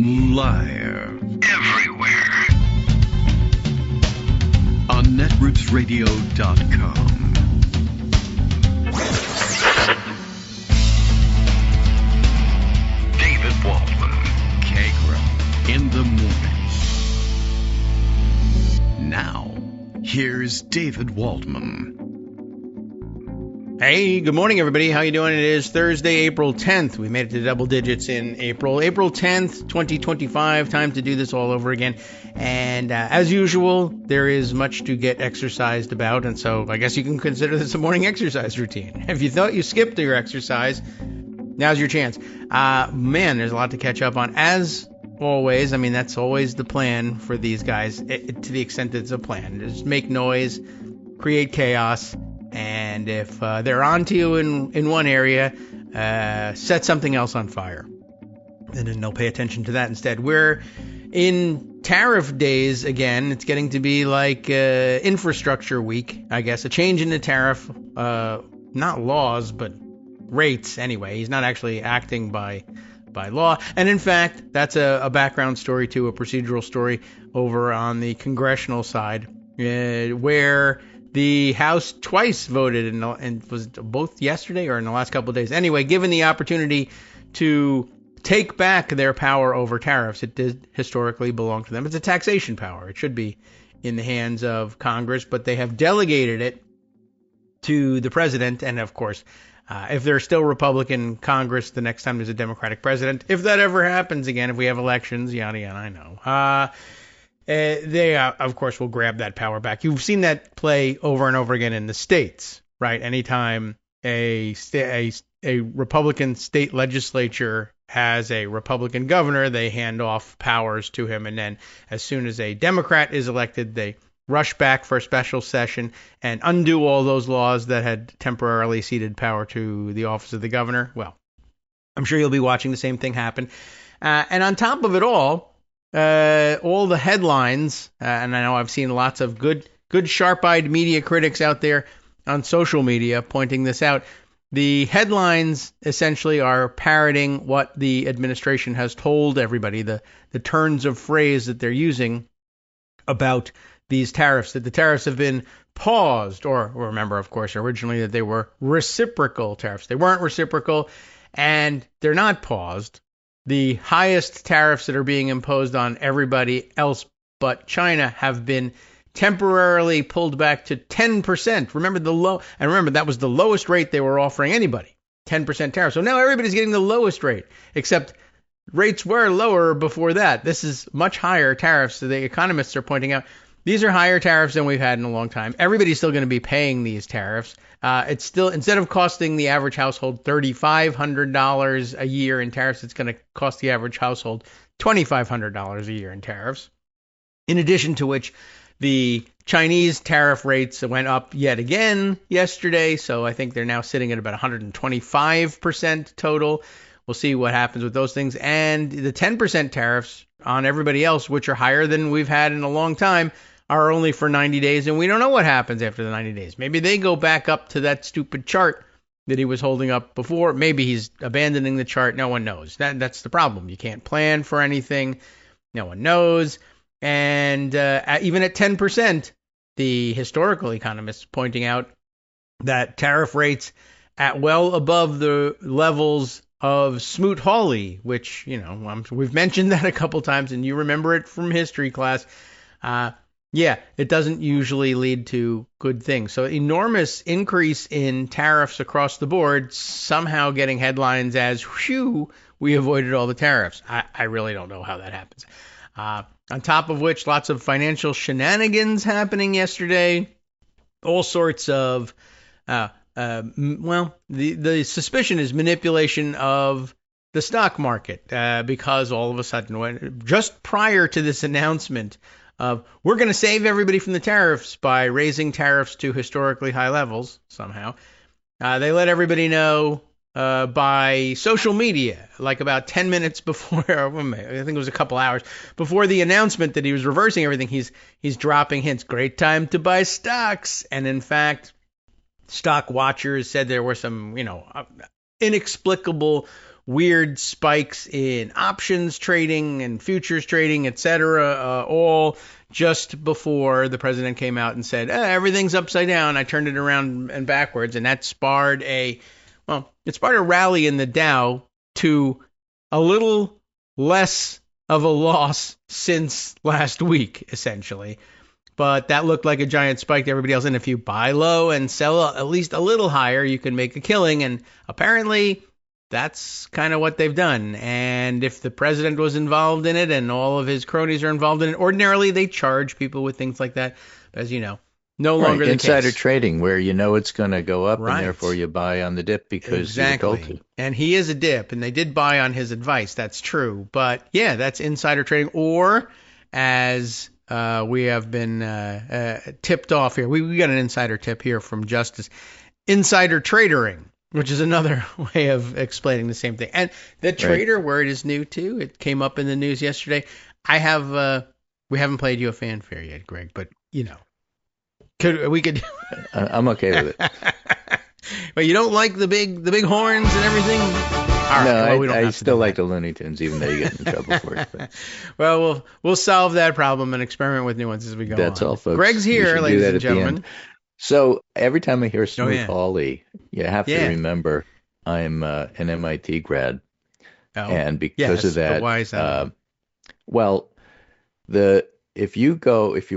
Live. Everywhere. On netrootsradio.com. David Waldman. Kagro. In the morning. Now, here's David Waldman. Hey, good morning, everybody. How you doing? It is Thursday, April 10th. We made it to double digits in April. April 10th, 2025. Time to do this all over again. And as usual, there is much to get exercised about. And so I guess you can consider this a morning exercise routine. If you thought you skipped your exercise, now's your chance. Man, there's a lot to catch up on. As always, I mean, that's always the plan for these guys, to the extent that it's a plan. Just make noise, create chaos. And if they're onto you in one area, set something else on fire. And then they'll pay attention to that instead. We're in tariff days again. It's getting to be like infrastructure week, I guess. A change in the tariff, not laws, but rates anyway. He's not actually acting by law. And in fact, that's a background story too, a procedural story over on the congressional side, where the House twice voted, and was both yesterday or in the last couple of days. Anyway, given the opportunity to take back their power over tariffs, it did historically belong to them. It's a taxation power. It should be in the hands of Congress, but they have delegated it to the president. And of course, if there's still Republican Congress the next time there's a Democratic president, if that ever happens again, if we have elections, yada, yada, I know. They, of course, will grab that power back. You've seen that play over and over again in the states, right? Anytime a Republican state legislature has a Republican governor, they hand off powers to him. And then as soon as a Democrat is elected, they rush back for a special session and undo all those laws that had temporarily ceded power to the office of the governor. Well, I'm sure you'll be watching the same thing happen. And on top of it all the headlines, and I know I've seen lots of good sharp-eyed media critics out there on social media pointing this out. The headlines essentially are parroting what the administration has told everybody, the turns of phrase that they're using about these tariffs, that the tariffs have been paused, or remember, of course, originally that they were reciprocal tariffs. They weren't reciprocal, and they're not paused. The highest tariffs that are being imposed on everybody else but China have been temporarily pulled back to 10%. Remember that was the lowest rate they were offering anybody, 10% tariff. So now everybody's getting the lowest rate, except rates were lower before that. This is much higher tariffs. So the economists are pointing out these are higher tariffs than we've had in a long time. Everybody's still going to be paying these tariffs. It's still, instead of costing the average household $3,500 a year in tariffs, it's going to cost the average household $2,500 a year in tariffs. In addition to which, the Chinese tariff rates went up yet again yesterday. So I think they're now sitting at about 125% total. We'll see what happens with those things. And the 10% tariffs on everybody else, which are higher than we've had in a long time, are only for 90 days, and we don't know what happens after the 90 days. Maybe they go back up to that stupid chart that he was holding up before. Maybe he's abandoning the chart. No one knows. That's the problem. You can't plan for anything. No one knows. And even at 10%, the historical economists pointing out that tariff rates at well above the levels of Smoot-Hawley, which, we've mentioned that a couple times, and you remember it from history class. It doesn't usually lead to good things. So enormous increase in tariffs across the board, somehow getting headlines as, whew, we avoided all the tariffs. I really don't know how that happens. On top of which, lots of financial shenanigans happening yesterday. All sorts of, the suspicion is manipulation of the stock market, because all of a sudden, just prior to this announcement of we're going to save everybody from the tariffs by raising tariffs to historically high levels somehow, they let everybody know by social media, like about 10 minutes before, I think it was a couple hours before the announcement that he was reversing everything. He's dropping hints. Great time to buy stocks. And in fact, stock watchers said there were some, inexplicable weird spikes in options trading and futures trading, etc., all just before the president came out and said, everything's upside down. I turned it around and backwards, and that sparred it sparred a rally in the Dow to a little less of a loss since last week, essentially. But that looked like a giant spike to everybody else. And if you buy low and sell at least a little higher, you can make a killing. And apparently that's kind of what they've done. And if the president was involved in it and all of his cronies are involved in it, ordinarily they charge people with things like that. As you know, no longer the insider case. trading, where you know it's going to go up, and therefore you buy on the dip because you're told to. And he is a dip, and they did buy on his advice. That's true. But yeah, that's insider trading, or as we have been tipped off here. We got an insider tip here from Justice. Insider tradering, which is another way of explaining the same thing. And the trader word is new too. It came up in the news yesterday. We haven't played you a fanfare yet, Greg, but you know. I'm okay with it. But you don't like the big horns and everything? I still like the Looney Tunes, even though you get in trouble for it. But. Well, we'll solve that problem and experiment with new ones as we go on. That's all, folks. Greg's here, ladies and gentlemen. So every time I hear Smoot Hawley, you have to remember I'm an MIT grad. Oh, and because of that, why is that? If you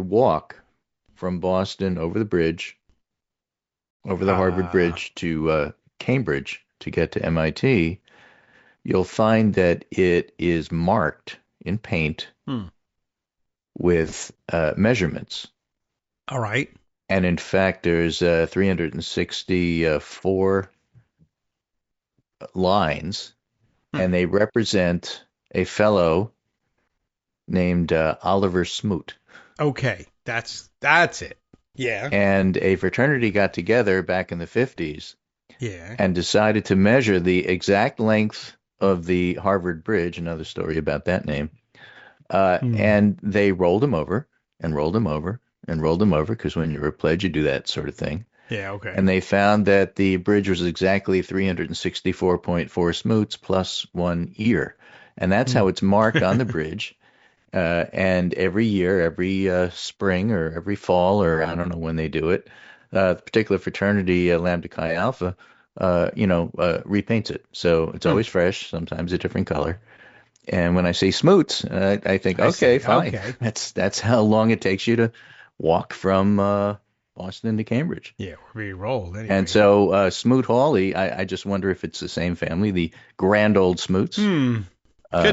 walk from Boston over the bridge, over the Harvard Bridge to Cambridge to get to MIT, you'll find that it is marked in paint with measurements. All right. And in fact, there's 364 lines, and they represent a fellow named Oliver Smoot. Okay, that's it. Yeah. And a fraternity got together back in the 50s and decided to measure the exact length of the Harvard Bridge, another story about that name, and they rolled him over and rolled him over and rolled him over, because when you're a pledge, you do that sort of thing. Yeah, okay. And they found that the bridge was exactly 364.4 smoots plus 1 ear. And that's how it's marked on the bridge. And every year, every spring or every fall, or I don't know when they do it, the particular fraternity, Lambda Chi Alpha, repaints it. So it's always fresh, sometimes a different color. And when I say smoots, I think, okay, fine. Okay. That's how long it takes you to walk from Boston to Cambridge. Yeah, we rolled anyway. And so Smoot Hawley, I just wonder if it's the same family, the grand old Smoots. Could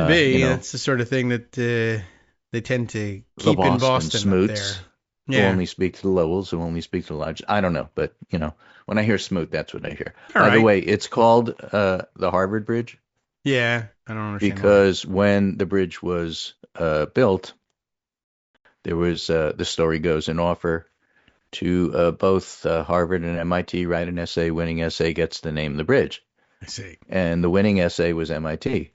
be. It's the sort of thing that they tend to keep in Boston. Smoots, who only speak to the Lowells, who only speak to the Lodge. I don't know, but when I hear Smoot, that's what I hear. By the way, it's called the Harvard Bridge. Yeah, I don't understand. Because when the bridge was built, there was, the story goes, an offer to both Harvard and MIT write an essay. Winning essay gets to name the bridge. I see. And the winning essay was MIT.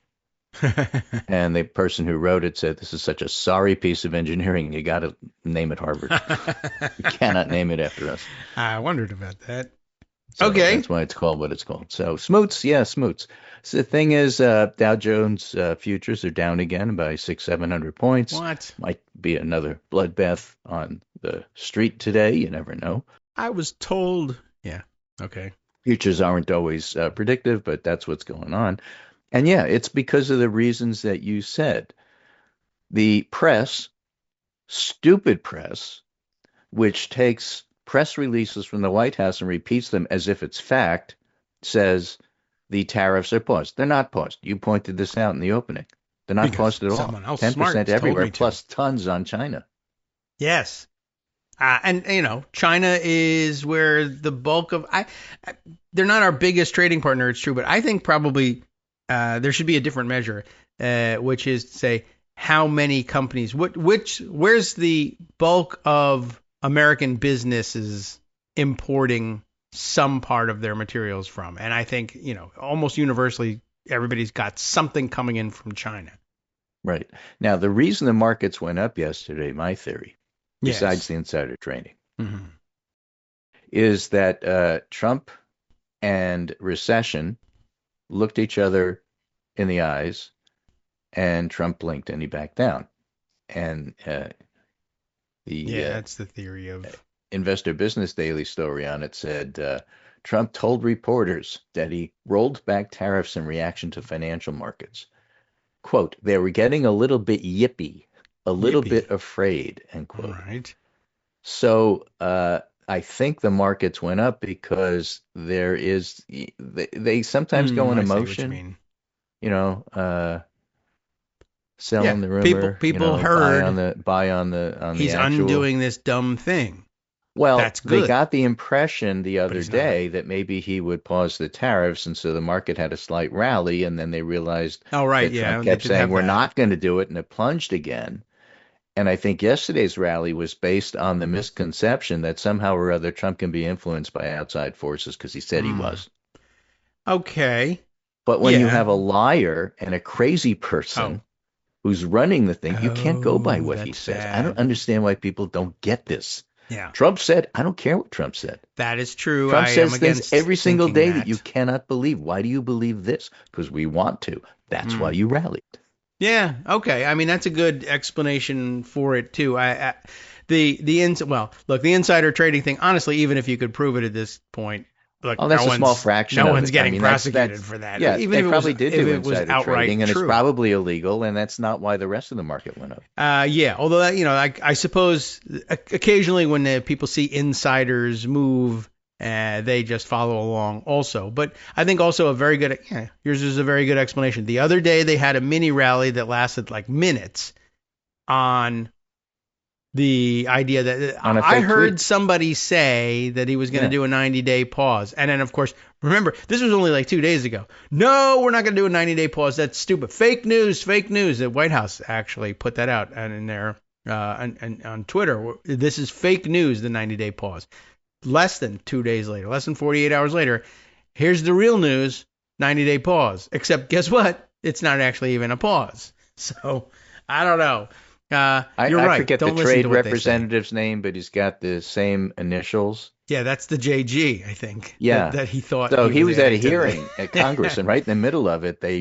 And the person who wrote it said, "This is such a sorry piece of engineering. You got to name it Harvard. You cannot name it after us." I wondered about that. So that's why it's called what it's called. So smoots, smoots. So the thing is, Dow Jones futures are down again by 600-700 points. What? Might be another bloodbath on the street today. You never know. I was told. Yeah. Okay. Futures aren't always predictive, but that's what's going on. And it's because of the reasons that you said. The press, stupid press, which takes press releases from the White House and repeats them as if it's fact, says the tariffs are paused. They're not paused. You pointed this out in the opening. They're not paused at all. 10% everywhere, plus tons on China. Yes. And China is where the bulk of they're not our biggest trading partner, it's true, but I think probably there should be a different measure, which is to say how many companies, where's the bulk of American businesses importing some part of their materials from. And I think, almost universally, everybody's got something coming in from China. Right. Now, the reason the markets went up yesterday, my theory, besides the insider trading, is that Trump and recession looked each other in the eyes, and Trump blinked and he backed down. And the that's the theory of. Investor Business Daily story on it said Trump told reporters that he rolled back tariffs in reaction to financial markets. Quote, they were getting a little bit yippy, a little bit afraid, end quote. Right. So I think the markets went up because they sometimes go in emotion, selling the rumor. People heard buy on the he's actual. Undoing this dumb thing. Well, that's good. They got the impression the other day that maybe he would pause the tariffs, and so the market had a slight rally, and then they realized that Trump kept saying we're not going to do it, and it plunged again. And I think yesterday's rally was based on the misconception that somehow or other Trump can be influenced by outside forces because he said he was. Okay. But when you have a liar and a crazy person who's running the thing, you can't go by what he says. I don't understand why people don't get this. Yeah. Trump said, I don't care what Trump said. That is true. Trump says things every single day that you cannot believe. Why do you believe this? Because we want to. That's why you rallied. Yeah. Okay. I mean, that's a good explanation for it too. The insider trading thing. Honestly, even if you could prove it at this point, look, that's a small fraction. No one's getting prosecuted for that. Yeah, even they if probably did do insider outright trading, and it's probably illegal, and that's not why the rest of the market went up. Yeah. Although I suppose occasionally when people see insiders move, they just follow along also. But I think also yours is a very good explanation. The other day they had a mini rally that lasted like minutes on the idea that I heard somebody say that he was going to do a 90-day pause. And then, of course, remember, this was only like 2 days ago. No, we're not going to do a 90-day pause. That's stupid. Fake news, fake news. The White House actually put that out in there on Twitter. This is fake news, the 90-day pause. Less than 2 days later, less than 48 hours later, here's the real news, 90-day pause. Except, guess what? It's not actually even a pause. So, I don't know. You're right. I forget the trade representative's name, but he's got the same initials. Yeah, that's the JG, I think. Yeah. That he thought. So he was at a hearing at Congress, and right in the middle of it, they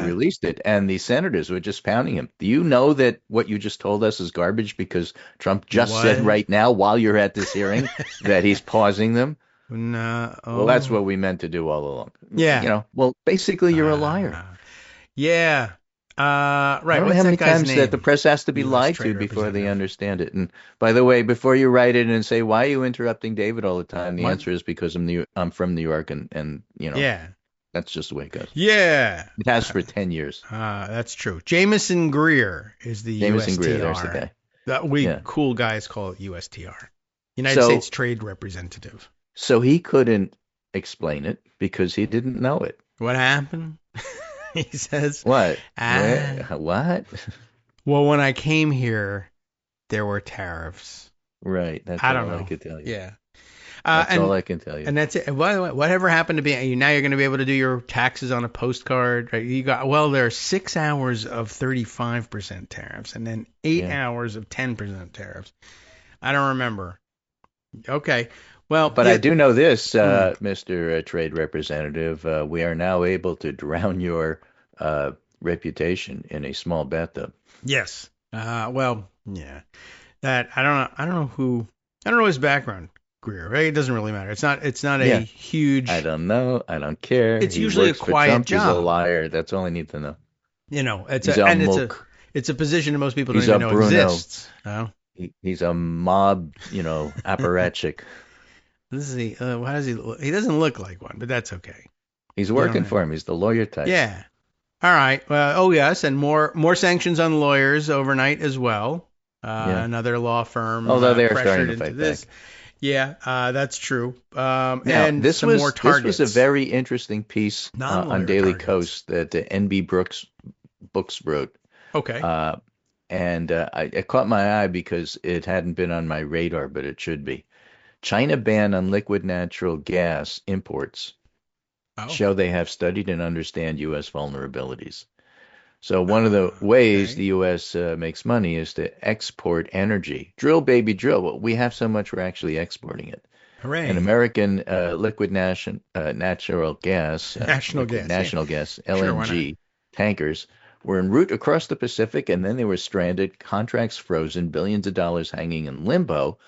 released it, and the senators were just pounding him. Do you know that what you just told us is garbage because Trump just said right now, while you're at this hearing, that he's pausing them? No. Well, that's what we meant to do all along. Yeah. Basically, you're a liar. Yeah. Right. I don't know how many times that the press has to be lied to before they understand it. And by the way, before you write it and say, why are you interrupting David all the time? The answer is because I'm from New York and that's just the way it goes. Yeah. It has for 10 years. That's true. Jameson Greer is the USTR. Greer, there's the guy. Cool guys call it USTR. United States Trade Representative. So he couldn't explain it because he didn't know it. What happened? He says, what? What? Well, when I came here, there were tariffs. Right. That's all I could tell you. Yeah. That's all I can tell you. And that's it. Whatever happened to be, now you're going to be able to do your taxes on a postcard, right? There are 6 hours of 35% tariffs and then 8 hours of 10% tariffs. I don't remember. Okay. Well, but I do know this, Mr. Trade Representative. We are now able to drown your reputation in a small bathtub. Yes. Well, yeah. That I don't know his background, Greer. Right? It doesn't really matter. It's not a huge. I don't know. I don't care. It's usually a quiet job. He's a liar. That's all I need to know. It's a position that most people don't even know exists. He's a mob, apparatchik. How does he look? He doesn't look like one, but that's okay. He's working for him. He's the lawyer type. Yeah. All right. Well, yes, and more sanctions on lawyers overnight as well. Another law firm. Although they're starting to fight back. Yeah, that's true. And this was a very interesting piece on Daily Kos that NB Books wrote. Okay. And it caught my eye because it hadn't been on my radar, but it should be. China ban on liquid natural gas imports show they have studied and understand U.S. vulnerabilities. So one of the ways the U.S. Makes money is to export energy. Drill, baby, drill. Well, we have so much we're actually exporting it. Hooray. And American liquid natural gas, LNG, tankers were en route across the Pacific, and then they were stranded, contracts frozen, billions of dollars hanging in limbo,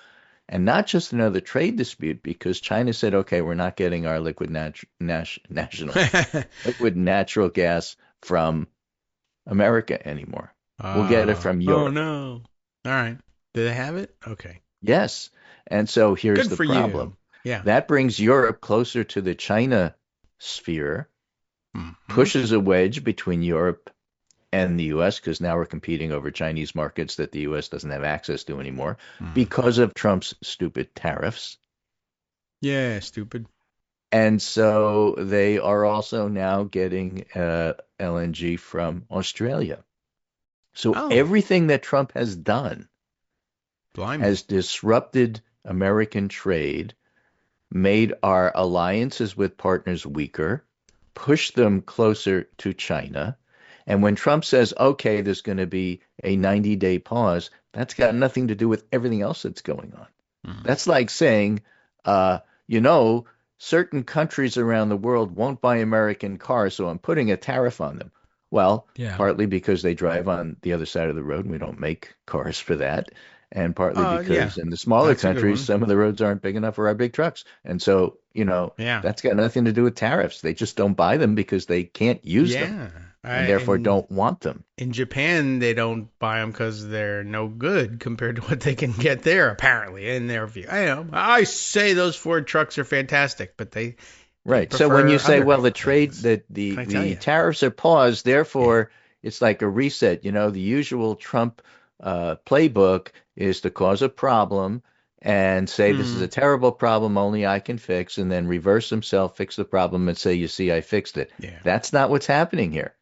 and not just another trade dispute because China said, okay, we're not getting our liquid natural gas from America anymore. We'll get it from Oh Europe. no. All right. Do they have it? Okay. Yes. And so here's Good the for problem. you. Yeah. That brings Europe closer to the China sphere, Hmm. pushes a wedge between Europe and the US because now we're competing over Chinese markets that the US doesn't have access to anymore because of Trump's stupid tariffs. Yeah, stupid. And so they are also now getting LNG from Australia. So Oh, everything that Trump has done blimey. has disrupted American trade, made our alliances with partners weaker, pushed them closer to China. And when Trump says, okay, there's going to be a 90-day pause, that's got nothing to do with everything else that's going on. Mm. That's like saying, uh, you know, certain countries around the world won't buy American cars, so I'm putting a tariff on them. Well, Yeah. partly because they drive on the other side of the road and we don't make cars for that. And partly Yeah. because in the smaller That's a good countries, one. some of the roads aren't big enough for our big trucks. And so, Yeah. that's got nothing to do with tariffs. They just don't buy them because they can't use them Yeah. and therefore don't want them. In Japan, they don't buy them because they're no good compared to what they can get there, apparently, in their view. I know. I say those Ford trucks are fantastic, but they Right. So when prefer you say, other well, the trade things. that Can I tell the you? tariffs are paused, Yeah. therefore it's like a reset. The usual Trump playbook is to cause a problem and say this is Hmm. a terrible problem, only I can fix, and then reverse himself, fix the problem, and say, you see, I fixed it. Yeah. That's not what's happening here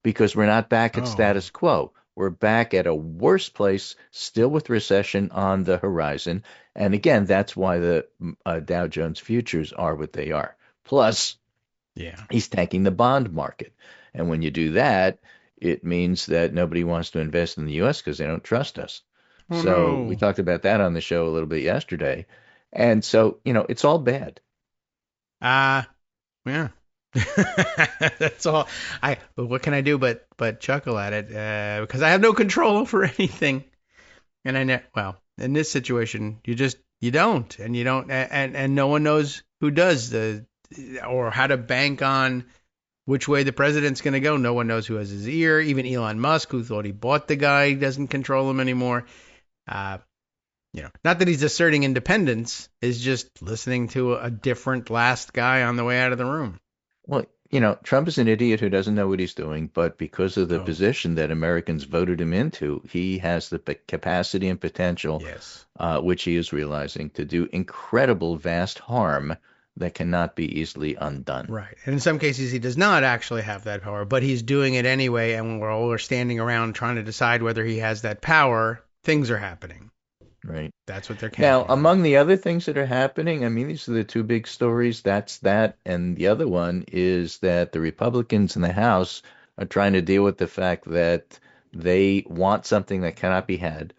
because we're not back at Oh. status quo. We're back at a worse place, still with recession on the horizon. And again, that's why the Dow Jones futures are what they are. Plus, Yeah. he's tanking the bond market. And when you do that, it means that nobody wants to invest in the US because they don't trust us. Oh So we no. talked about that on the show a little bit yesterday. And so, it's all bad. Ah. Yeah. That's all. But what can I do but chuckle at it? Because I have no control over anything. And well, in this situation, you don't, and you don't, and no one knows who does or how to bank on which way the president's going to go. No one knows who has his ear. Even Elon Musk, who thought he bought the guy, doesn't control him anymore. Uh, not that he's asserting independence, is just listening to a different last guy on the way out of the room. Well, Trump is an idiot who doesn't know what he's doing, but because of the Oh, position that Americans voted him into, he has the capacity and potential, yes. which he is realizing, to do incredible, vast harm that cannot be easily undone. Right. And in some cases, he does not actually have that power, but he's doing it anyway. And we're standing around trying to decide whether he has that power. Things are happening. Right. That's what they're Now, counting on. among the other things that are happening, I mean, these are the two big stories. That's that. And the other one is that the Republicans in the House are trying to deal with the fact that they want something that cannot be had,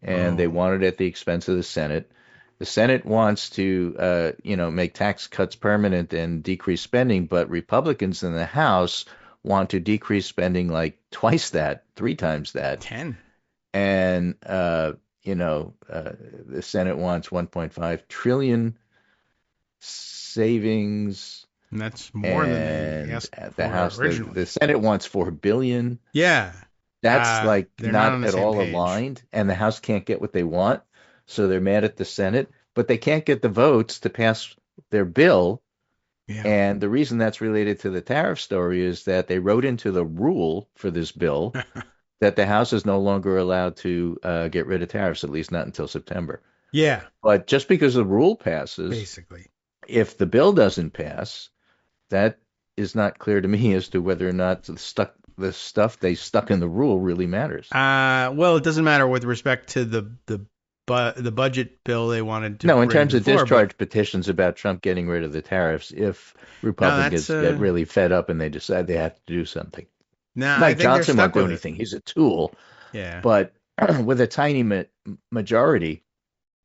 and they Oh, want it at the expense of the Senate. The Senate wants to, make tax cuts permanent and decrease spending, but Republicans in the House want to decrease spending like twice that, three times that. 10. And the Senate wants 1.5 trillion savings, And that's more than they and asked the for House, the originally. Senate wants 4 billion. Yeah. That's like They're not on not the at same all page. aligned, and the House can't get what they want, so they're mad at the Senate, but they can't get the votes to pass their bill. Yeah. And the reason that's related to the tariff story is that they wrote into the rule for this bill that the House is no longer allowed to get rid of tariffs, at least not until September. Yeah. But just because the rule passes, Basically. if the bill doesn't pass, that is not clear to me as to whether or not the stuff they stuck in the rule really matters. Well, it doesn't matter with respect to the budget bill they wanted to No, in bring terms to the of floor, but discharge petitions about Trump getting rid of the tariffs, if no, that's Republicans get really fed up and they decide they have to do something. no, I Mike think they're Johnson won't stuck do with it. anything. He's a tool. Yeah. But with a tiny majority,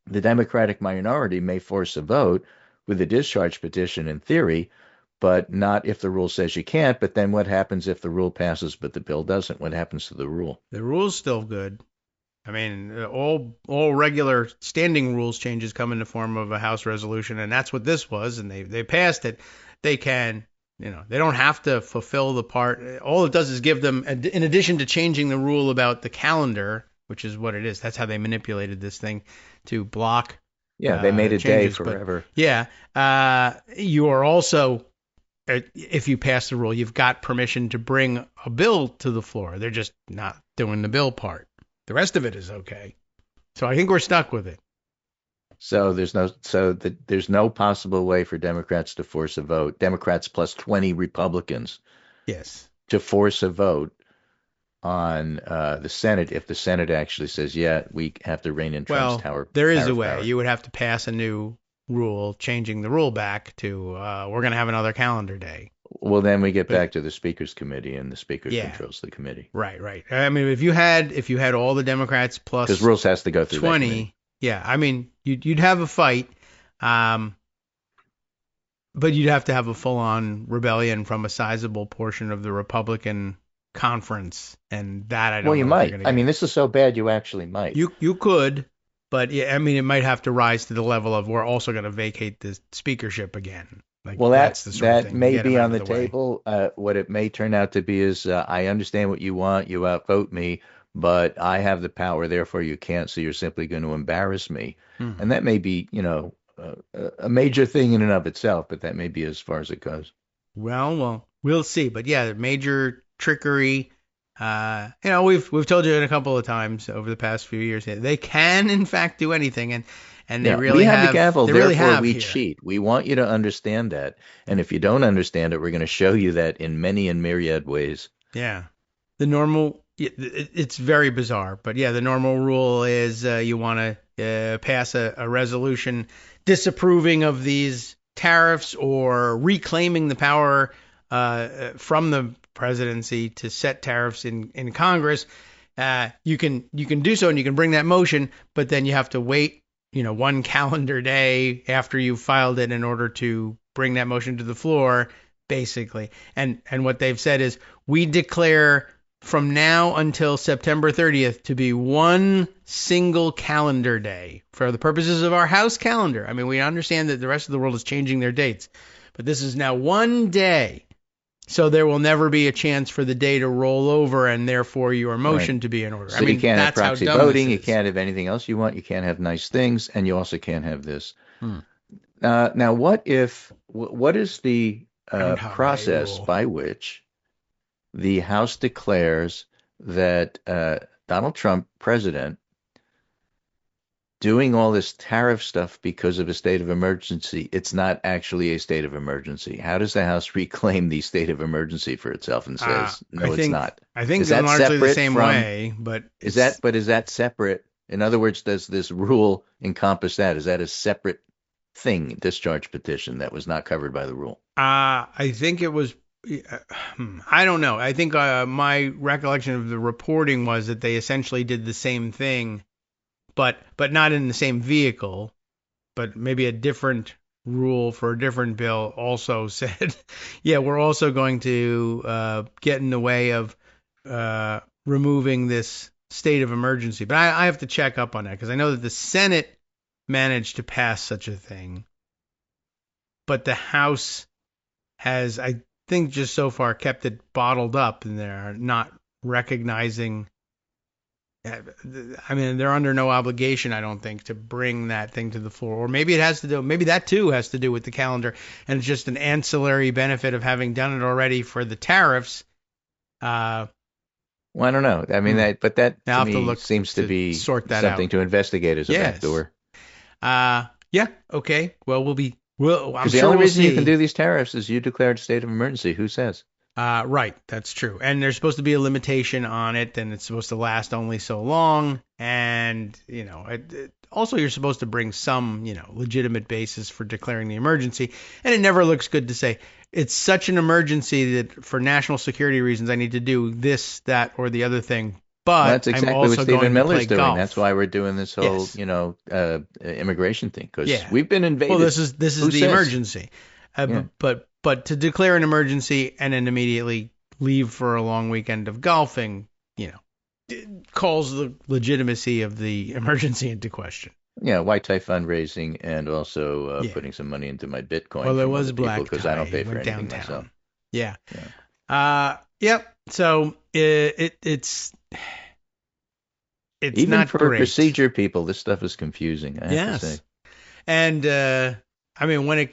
the Democratic minority may force a vote with a discharge petition in theory, but not if the rule says you can't. But then what happens if the rule passes but the bill doesn't? What happens to the rule? The rule's still good. I mean, all regular standing rules changes come in the form of a House resolution, and that's what this was, and they passed it. They can, they don't have to fulfill the part. All it does is give them, in addition to changing the rule about the calendar, which is what it is. That's how they manipulated this thing to block. Yeah, they made a changes, day forever. But, yeah, you are also, if you pass the rule, you've got permission to bring a bill to the floor. They're just not doing the bill part. The rest of it is okay. So I think we're stuck with it. So there's no possible way for Democrats to force a vote. Democrats plus 20 Republicans. Yes. To force a vote on the Senate if the Senate actually says, yeah, we have to rein in Trump's power. There is a way. Power. You would have to pass a new rule, changing the rule back to we're going to have another calendar day. Well, then we get back to the Speaker's committee, and the Speaker controls the committee. Right. I mean, if you had all the Democrats plus, because rules has to go through 20, I mean, you'd have a fight, but you'd have to have a full-on rebellion from a sizable portion of the Republican conference, and that I don't know. Well, you might. I mean, this is so bad, you actually might. You could, but yeah, I mean, it might have to rise to the level of we're also going to vacate the speakership again. Like, well, that may be on the table. What it may turn out to be is I understand what you want. You outvote me, but I have the power. Therefore, you can't. So you're simply going to embarrass me. And that may be, a major thing in and of itself. But that may be as far as it goes. Well, we'll see. But yeah, major trickery. We've told you a couple of times over the past few years they can in fact do anything, and they really we have the gavel. Therefore, we here. cheat. We want you to understand that, and if you don't understand it, we're going to show you that in many and myriad ways. Yeah, the normal. It's very bizarre, but yeah, the normal rule is you want to pass a resolution disapproving of these tariffs or reclaiming the power from the presidency to set tariffs in Congress. You can do so, and you can bring that motion, but then you have to wait, one calendar day after you've filed it in order to bring that motion to the floor, basically. And what they've said is we declare from now until September 30th to be one single calendar day for the purposes of our House calendar. I mean, we understand that the rest of the world is changing their dates, but this is now one day. So there will never be a chance for the day to roll over, and therefore your motion to be in order. So you can't have proxy voting, you can't have anything else you want, you can't have nice things, and you also can't have this. Now, what is the process by which the House declares that Donald Trump, president, doing all this tariff stuff because of a state of emergency, it's not actually a state of emergency? How does the House reclaim the state of emergency for itself and says, it's not? I think it's largely the same way, but is that separate? In other words, does this rule encompass that? Is that a separate thing, discharge petition, that was not covered by the rule? I think it was, I don't know. I think my recollection of the reporting was that they essentially did the same thing, but not in the same vehicle, but maybe a different rule for a different bill also said, we're also going to get in the way of removing this state of emergency. But I have to check up on that, because I know that the Senate managed to pass such a thing, but the House has, I think, just so far kept it bottled up, and they're not recognizing. I mean, they're under no obligation, I don't think, to bring that thing to the floor. Or maybe maybe that too has to do with the calendar, and it's just an ancillary benefit of having done it already for the tariffs. Well, I don't know. I mean, that to me seems to be something to investigate as a backdoor. Okay. Well, I'm the only reason you can do these tariffs is you declared a state of emergency. Who says? Right, that's true. And there's supposed to be a limitation on it, and it's supposed to last only so long. And, also you're supposed to bring some, legitimate basis for declaring the emergency. And it never looks good to say it's such an emergency that for national security reasons I need to do this, that, or the other thing. But that's exactly I'm also what Stephen Miller's doing. Golf. That's why we're doing this whole, immigration thing, because we've been invaded. Well, this is the emergency. But But to declare an emergency and then immediately leave for a long weekend of golfing, calls the legitimacy of the emergency into question. Yeah, white tie fundraising and also putting some money into my Bitcoin. Well, there was black tie because I don't pay for anything downtown. myself. Yeah. Yep. So it's even not for great. procedure people, this stuff is confusing. I have to say. And I mean, when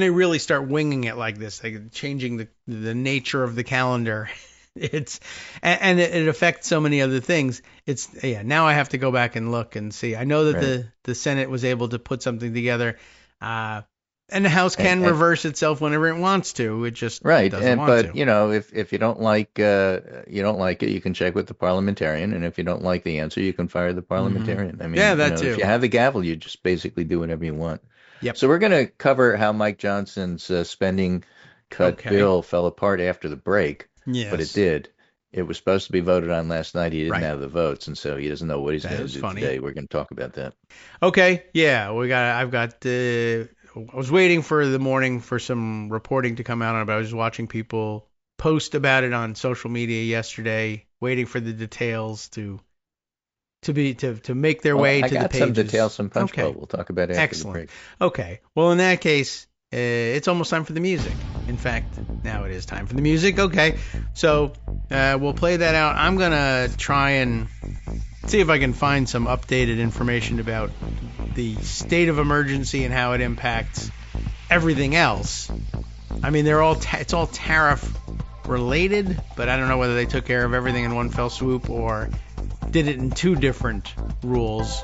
they really start winging it like this, like changing the nature of the calendar. It affects so many other things. Now I have to go back and look and see. I know that the Senate was able to put something together, and the House can reverse itself whenever it wants to. It just doesn't want to. If you don't like it, you can check with the parliamentarian, and if you don't like the answer, you can fire the parliamentarian. I mean, too. If you have the gavel, you just basically do whatever you want. Yep. So we're going to cover how Mike Johnson's spending cut bill fell apart after the break. Yes. But it did. It was supposed to be voted on last night. He didn't have the votes, and so he doesn't know what he's going to do today. We're going to talk about that. Okay. Yeah. I was waiting for the morning for some reporting to come out on it, but I was watching people post about it on social media yesterday, waiting for the details to make their way to the pages. I got some details from Punchbowl. We'll talk about it after the break. Okay. Well, in that case, it's almost time for the music. In fact, now it is time for the music. Okay. So we'll play that out. I'm going to try and see if I can find some updated information about the state of emergency and how it impacts everything else. I mean, it's all tariff related, but I don't know whether they took care of everything in one fell swoop or did it in two different rules.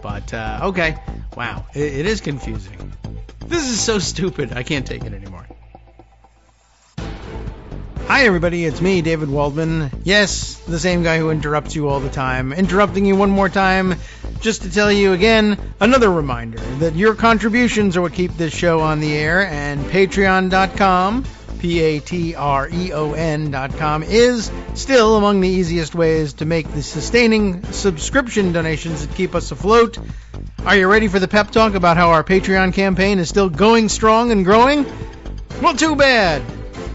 But, okay. Wow. It is confusing. This is so stupid. I can't take it anymore. Hi, everybody. It's me, David Waldman. Yes, the same guy who interrupts you all the time. Interrupting you one more time just to tell you again, another reminder that your contributions are what keep this show on the air, and Patreon.com, Patreon.com, is still among the easiest ways to make the sustaining subscription donations that keep us afloat. Are you ready for the pep talk about how our Patreon campaign is still going strong and growing? Well, too bad.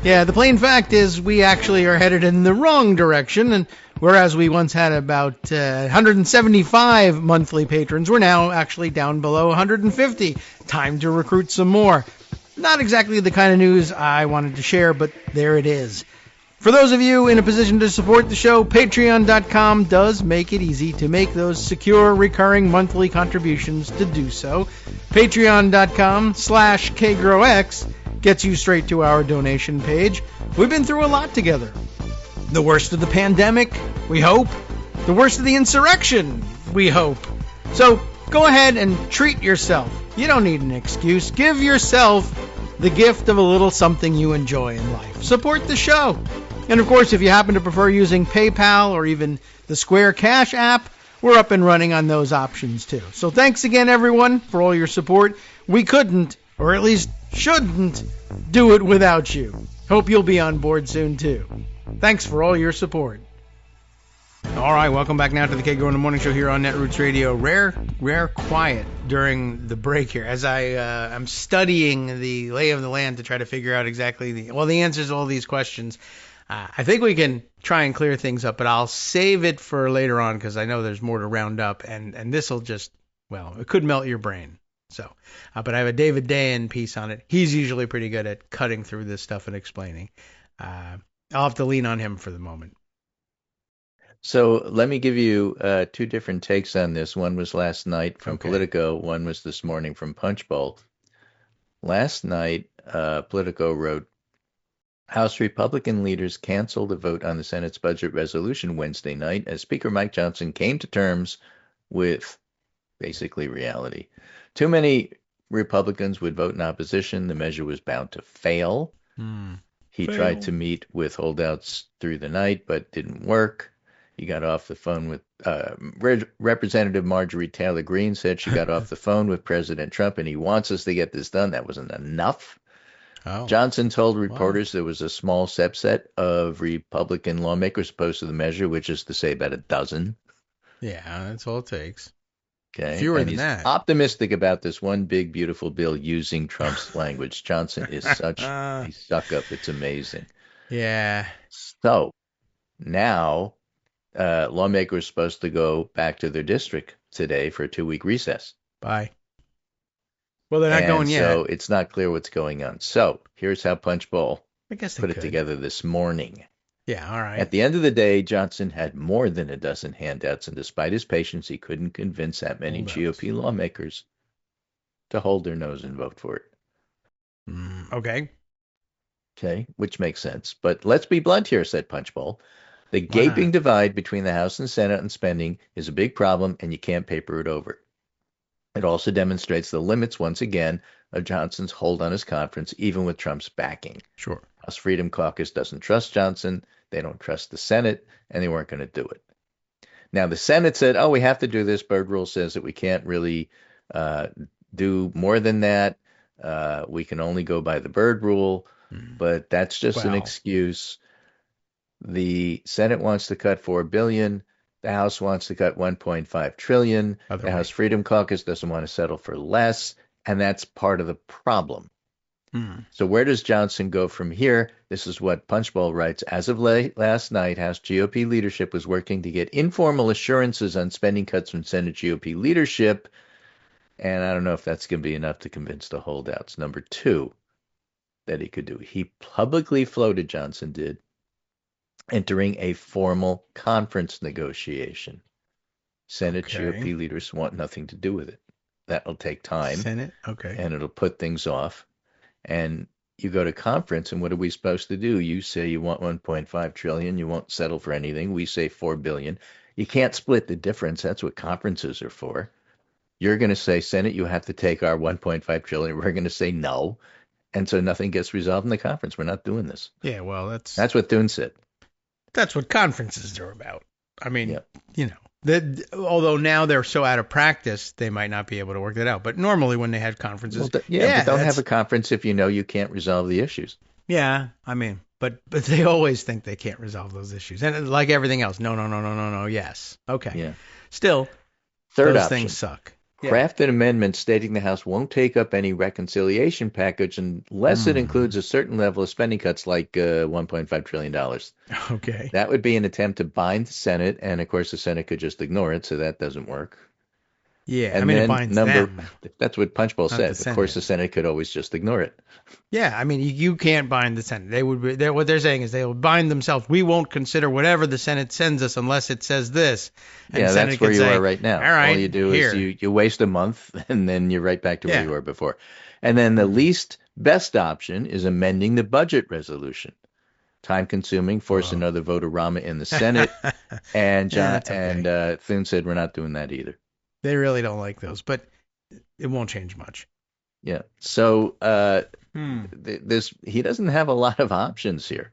Yeah, the plain fact is we actually are headed in the wrong direction, and whereas we once had about 175 monthly patrons, we're now actually down below 150. Time to recruit some more. Not exactly the kind of news I wanted to share, but there it is. For those of you in a position to support the show, Patreon.com does make it easy to make those secure, recurring monthly contributions to do so. Patreon.com/KagroX gets you straight to our donation page. We've been through a lot together. The worst of the pandemic, we hope. The worst of the insurrection, we hope. So go ahead and treat yourself. You don't need an excuse. Give yourself the gift of a little something you enjoy in life. Support the show. And of course, if you happen to prefer using PayPal or even the Square Cash app, we're up and running on those options too. So thanks again, everyone, for all your support. We couldn't, or at least shouldn't, do it without you. Hope you'll be on board soon too. Thanks for all your support. All right, welcome back now to the Kagro in the Morning Show here on Netroots Radio. Rare quiet during the break here as I'm studying the lay of the land to try to figure out exactly the answers to all these questions. I think we can try and clear things up, but I'll save it for later on because I know there's more to round up, and this will just, it could melt your brain. So, but I have a David Dayan piece on it. He's usually pretty good at cutting through this stuff and explaining. I'll have to lean on him for the moment. So let me give you two different takes on this. One was last night from Politico. One was this morning from Punchbowl. Last night, Politico wrote, House Republican leaders canceled a vote on the Senate's budget resolution Wednesday night as Speaker Mike Johnson came to terms with basically reality. Too many Republicans would vote in opposition. The measure was bound to fail. He tried to meet with holdouts through the night, but didn't work. He got off the phone with Representative Marjorie Taylor Greene said she got off the phone with President Trump, and he wants us to get this done. That wasn't enough. Johnson told reporters there was a small subset of Republican lawmakers opposed to the measure, which is to say about a dozen. Yeah, that's all it takes. Okay. Fewer And than he's that. optimistic about this one big, beautiful bill using Trump's language. Johnson is such a suck up. It's amazing. Yeah. So now lawmakers are supposed to go back to their district today for a 2-week recess. Bye. Well, they're not And going so yet. it's not clear what's going on. So here's how Punchbowl I guess they put it could. together this morning. Yeah, all right. At the end of the day, Johnson had more than a dozen handouts, and despite his patience, he couldn't convince that many GOP lawmakers to hold their nose and vote for it. Okay. Okay, which makes sense. But let's be blunt here, said Punchbowl. The Why not? gaping divide between the House and Senate on spending is a big problem, and you can't paper it over. It also demonstrates the limits, once again, of Johnson's hold on his conference, even with Trump's backing. Sure. House Freedom Caucus doesn't trust Johnson. They don't trust the Senate, and they weren't going to do it. Now, the Senate said, oh, we have to do this. Byrd rule says that we can't really do more than that. We can only go by the Byrd rule, but that's just an excuse. The Senate wants to cut $4 billion. The House wants to cut $1.5 trillion. The House Freedom Caucus doesn't want to settle for less, and that's part of the problem. So where does Johnson go from here? This is what Punchbowl writes. As of last night, House GOP leadership was working to get informal assurances on spending cuts from Senate GOP leadership, and I don't know if that's going to be enough to convince the holdouts. Number two that he could do. He publicly floated, Johnson did, entering a formal conference negotiation. Senate GOP leaders want nothing to do with it. That'll take time. Senate? Okay. And it'll put things off. And you go to conference, and what are we supposed to do? You say you want $1.5 trillion. You won't settle for anything. We say $4 billion. You can't split the difference. That's what conferences are for. You're going to say, Senate, you have to take our $1.5 trillion. We're going to say no. And so nothing gets resolved in the conference. We're not doing this. Yeah, well, that's what Thune said. That's what conferences are about. I mean, although now they're so out of practice, they might not be able to work that out. But normally when they had conferences, but don't have a conference if you know you can't resolve the issues. Yeah, I mean, but they always think they can't resolve those issues. And like everything else, no, yes. Okay. Yeah. Still, those option. Things suck. Craft an amendment stating the House won't take up any reconciliation package unless it includes a certain level of spending cuts like $1.5 trillion. Okay. That would be an attempt to bind the Senate, and of course the Senate could just ignore it, so that doesn't work. Yeah, and I mean, then it binds them. That's what Punchbowl said. Of course the Senate could always just ignore it. Yeah, I mean, you can't bind the Senate. They would. What they're saying is they will bind themselves. We won't consider whatever the Senate sends us unless it says this. And yeah, that's where you are right now. All right, all you do is you waste a month, and then you're right back to where you were before. And then the least best option is amending the budget resolution. Time-consuming, force another vote-a-rama in the Senate, and Thune said we're not doing that either. They really don't like those, but it won't change much. Yeah. So he doesn't have a lot of options here.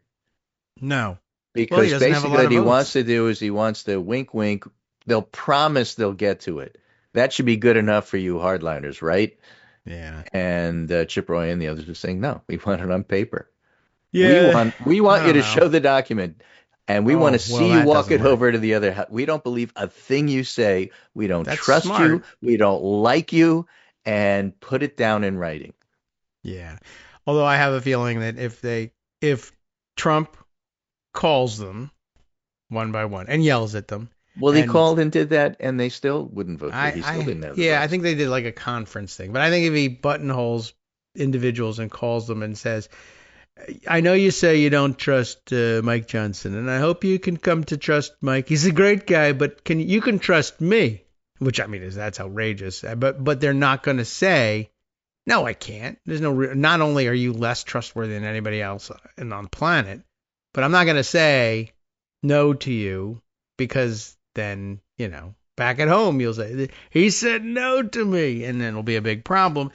No. Because basically what he wants to do is he wants to wink, wink. They'll promise they'll get to it. That should be good enough for you hardliners, right? Yeah. And Chip Roy and the others are saying, no, we want it on paper. Yeah. We want you to show the document. And we want to see you walk it over to the other house. We don't believe a thing you say. We don't trust you. We don't like you. And put it down in writing. Yeah. Although I have a feeling that if Trump calls them one by one and yells at them. Well, he called and did that, and they still wouldn't vote for it. He still didn't have the votes. I think they did like a conference thing. But I think if he buttonholes individuals and calls them and says, I know you say you don't trust Mike Johnson, and I hope you can come to trust Mike. He's a great guy, but you can trust me, which I mean that's outrageous. But they're not going to say, no, I can't. There's no. Not only are you less trustworthy than anybody else on the planet, but I'm not going to say no to you because then back at home you'll say he said no to me, and then it'll be a big problem.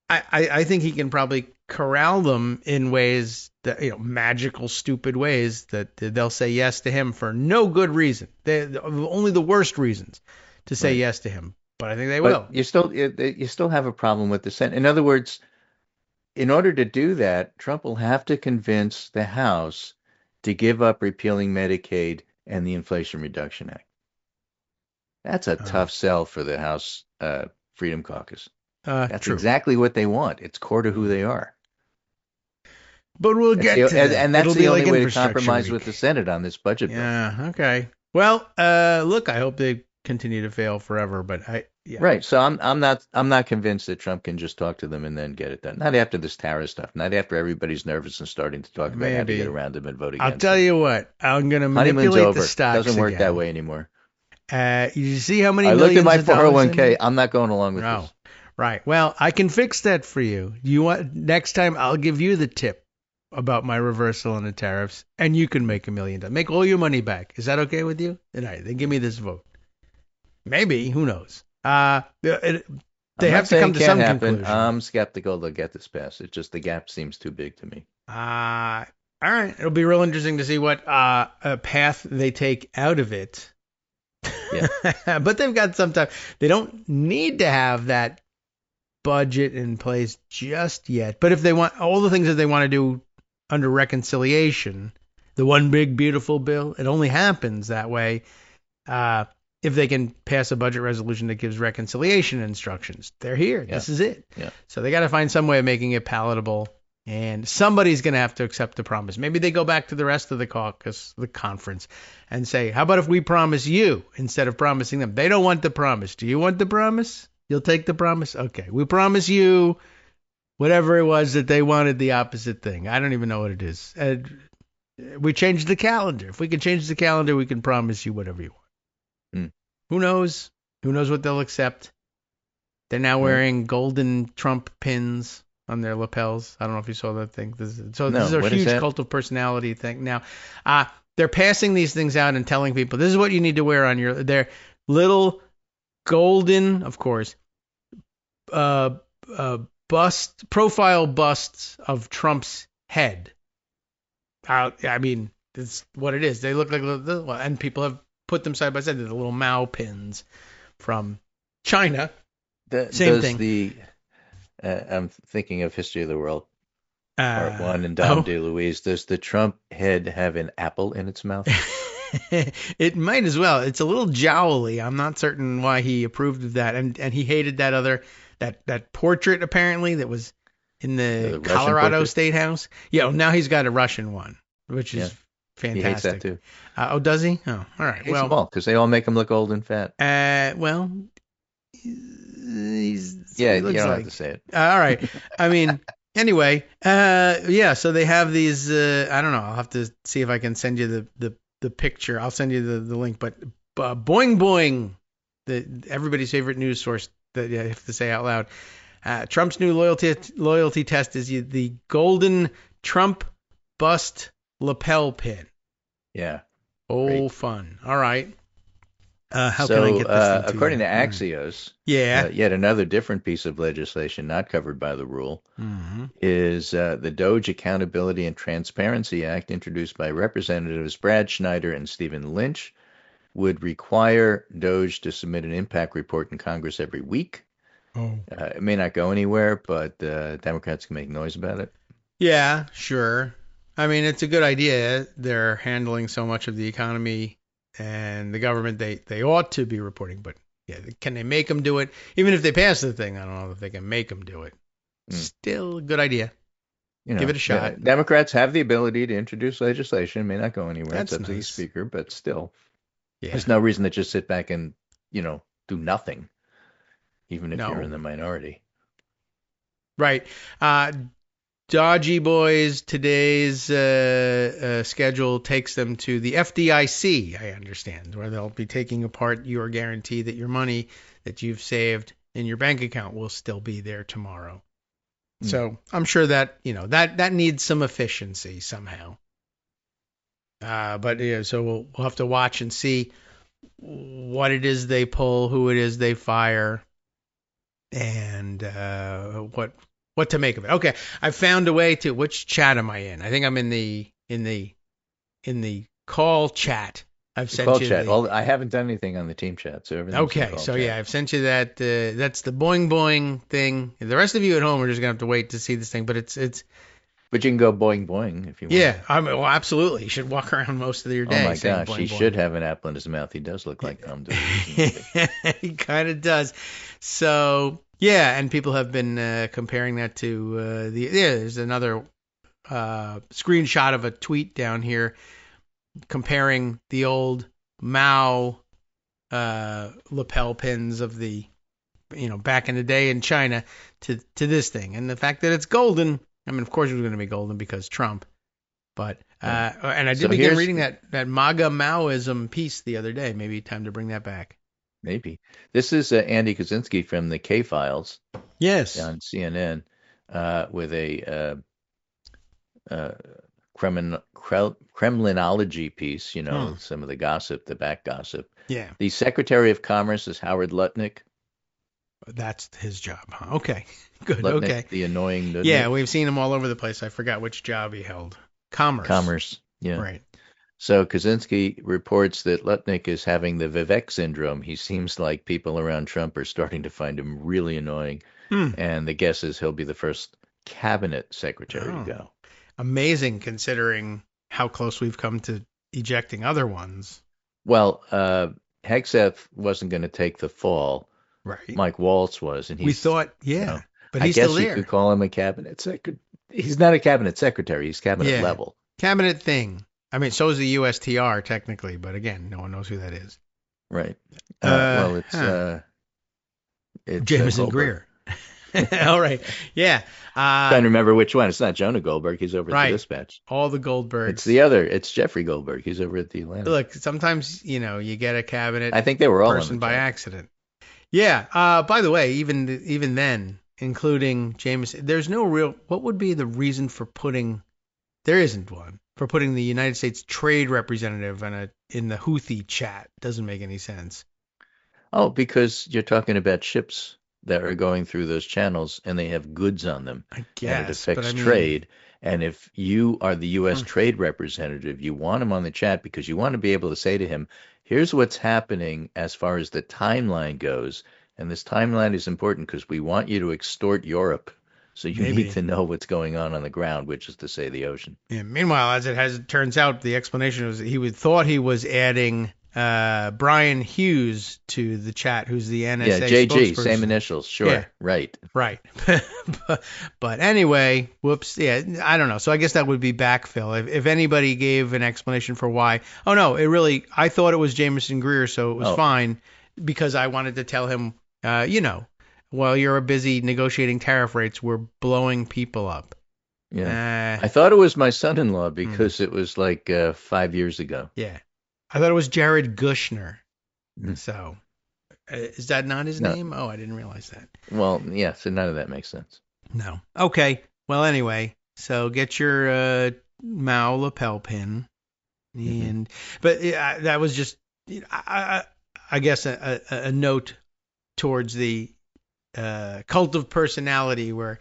I think he can probably corral them in ways that, magical, stupid ways that they'll say yes to him for no good reason. Only the worst reasons to say yes to him. But I think they will. You still have a problem with the Senate. In other words, in order to do that, Trump will have to convince the House to give up repealing Medicaid and the Inflation Reduction Act. That's a tough sell for the House Freedom Caucus. That's True. exactly what they want. It's core to who they are. But we'll get to that. And that's It'll the be only like way to infrastructure compromise week. with the Senate on this budget bill. Yeah. Okay. Well, look, I hope they continue to fail forever. But Right. So I'm not convinced that Trump can just talk to them and then get it done. Not after this tariff stuff. Not after everybody's nervous and starting to talk about how to get around them and vote against I'll tell them. you what. I'm going to Honeymoon's manipulate over. the stocks. Doesn't work again. that way anymore. You see how many I looked at millions my of dollars 401k. I'm not going along with this. Right. Well, I can fix that for you. You want next time? I'll give you the tip about my reversal on the tariffs, and you can make $1 million. Make all your money back. Is that okay with you? All right. Then give me this vote. Maybe. Who knows? They have to come to some conclusion. I'm skeptical they'll get this passed. It's just the gap seems too big to me. All right. It'll be real interesting to see what path they take out of it. Yeah. But they've got some time. They don't need to have that budget in place just yet. But if they want all the things that they want to do under reconciliation, the one big beautiful bill, it only happens that way if they can pass a budget resolution that gives reconciliation instructions. They're here. Yeah. This is it. Yeah. So they got to find some way of making it palatable. And somebody's going to have to accept the promise. Maybe they go back to the rest of the caucus, the conference, and say, how about if we promise you instead of promising them? They don't want the promise. Do you want the promise? You'll take the promise? Okay. We promise you whatever it was that they wanted, the opposite thing. I don't even know what it is. We changed the calendar. If we can change the calendar, we can promise you whatever you want. Who knows? Who knows what they'll accept? They're now wearing golden Trump pins on their lapels. I don't know if you saw that thing. This is a huge cult of personality thing. Now, they're passing these things out and telling people, this is what you need to wear on their little golden, of course, profile busts of Trump's head. I mean, it's what it is. They look like, and people have put them side by side. They're the little Mao pins from China. Same thing. I'm thinking of History of the World, Part 1, and Dom DeLuise. Does the Trump head have an apple in its mouth? It might as well. It's a little jowly. I'm not certain why he approved of that. And he hated that other, that portrait, apparently, that was in the Colorado State House. Yeah, well, now he's got a Russian one, which is fantastic. He hates that, too. Does he? Oh, all right. He hates them all, because they all make him look old and fat. Well... you don't have to say it. All right. I mean, anyway, so they have these, I don't know. I'll have to see if I can send you the picture. I'll send you the link. But Boing Boing, everybody's favorite news source that you have to say out loud. Trump's new loyalty test is the golden Trump bust lapel pin. Yeah. Oh, great. Fun. All right. How can I get this thing according to Axios, yet another different piece of legislation not covered by the rule is the DOGE Accountability and Transparency Act, introduced by Representatives Brad Schneider and Stephen Lynch, would require DOGE to submit an impact report in Congress every week. It may not go anywhere, but Democrats can make noise about it. Yeah, sure. I mean, it's a good idea. They're handling so much of the economy and the government, they ought to be reporting, but can they make them do it? Even if they pass the thing, I don't know if they can make them do it. Still a good idea. Give it a shot. Democrats have the ability to introduce legislation. It may not go anywhere. It's up to the speaker, but still, there's no reason to just sit back and, do nothing, even if you're in the minority. Right. Dodgy boys, today's schedule takes them to the FDIC, I understand, where they'll be taking apart your guarantee that your money that you've saved in your bank account will still be there tomorrow. So I'm sure that, that needs some efficiency somehow. So we'll have to watch and see what it is they pull, who it is they fire, and what to make of it. Okay, I found a way to. Which chat am I in? I think I'm in the call chat. I've sent you chat. Well, I haven't done anything on the team chat, so everything's okay. So chat. I've sent you that. That's the Boing Boing thing. The rest of you at home are just gonna have to wait to see this thing. But it's But you can go boing boing if you want. Yeah, well, absolutely. You should walk around most of your day Oh my saying gosh, boing he boing. should have an apple in his mouth. He does look like Tom DeLuise. He kind of does. So yeah, and people have been comparing that to there's another screenshot of a tweet down here comparing the old Mao lapel pins of the back in the day in China to this thing, and the fact that it's golden. I mean, of course it was going to be golden because Trump. But and I did begin reading that MAGA Maoism piece the other day. Maybe time to bring that back. Maybe. This is Andy Kaczynski from the K-Files. Yes. On CNN with a Kremlinology piece, some of the gossip, the back gossip. Yeah. The Secretary of Commerce is Howard Lutnick. That's his job, huh? Okay. Good. Lutnick, okay. The annoying Lutnick. Yeah, we've seen him all over the place. I forgot which job he held. Commerce. Yeah. Right. So Kaczynski reports that Lutnick is having the Vivek syndrome. He seems like people around Trump are starting to find him really annoying. And the guess is he'll be the first cabinet secretary to go. Amazing considering how close we've come to ejecting other ones. Well, Hegseth wasn't going to take the fall. Right. Mike Waltz was. And we thought, but he's still there. I guess you could call him a cabinet secretary. He's not a cabinet secretary. He's cabinet level. Cabinet thing. I mean, so is the USTR technically, but again, no one knows who that is. Right. Well, it's Jameson Greer. All right. Yeah. Trying to remember which one. It's not Jonah Goldberg. He's over at the Dispatch. All the Goldbergs. It's the other. It's Jeffrey Goldberg. He's over at the Atlantic. Look, sometimes, you get a cabinet I think they were all person by accident. Yeah. By the way, even then, including Jameson, there's no real, what would be the reason for there isn't one, for putting the United States trade representative in the Houthi chat. Doesn't make any sense. Oh, because you're talking about ships that are going through those channels and they have goods on them. I guess. And it affects trade. And if you are the U.S. trade representative, you want him on the chat because you want to be able to say to him, here's what's happening as far as the timeline goes. And this timeline is important because we want you to extort Europe. So you need to know what's going on the ground, which is to say the ocean. Yeah. Meanwhile, as it turns out, the explanation was thought he was adding Brian Hughes to the chat, who's the NSA JG, spokesperson. Same initials. Sure. Yeah. Right. But anyway, whoops. Yeah, I don't know. So I guess that would be backfill. If anybody gave an explanation for why. Oh, no, I thought it was Jameson Greer, so it was fine because I wanted to tell him, while you're busy negotiating tariff rates, we're blowing people up. Yeah. I thought it was my son-in-law because it was like 5 years ago. Yeah. I thought it was Jared Kushner. So is that not his name? Oh, I didn't realize that. Well, yeah, so none of that makes sense. No. Okay. Well, anyway, so get your Mao lapel pin. But that was just, I guess, a note towards the cult of personality where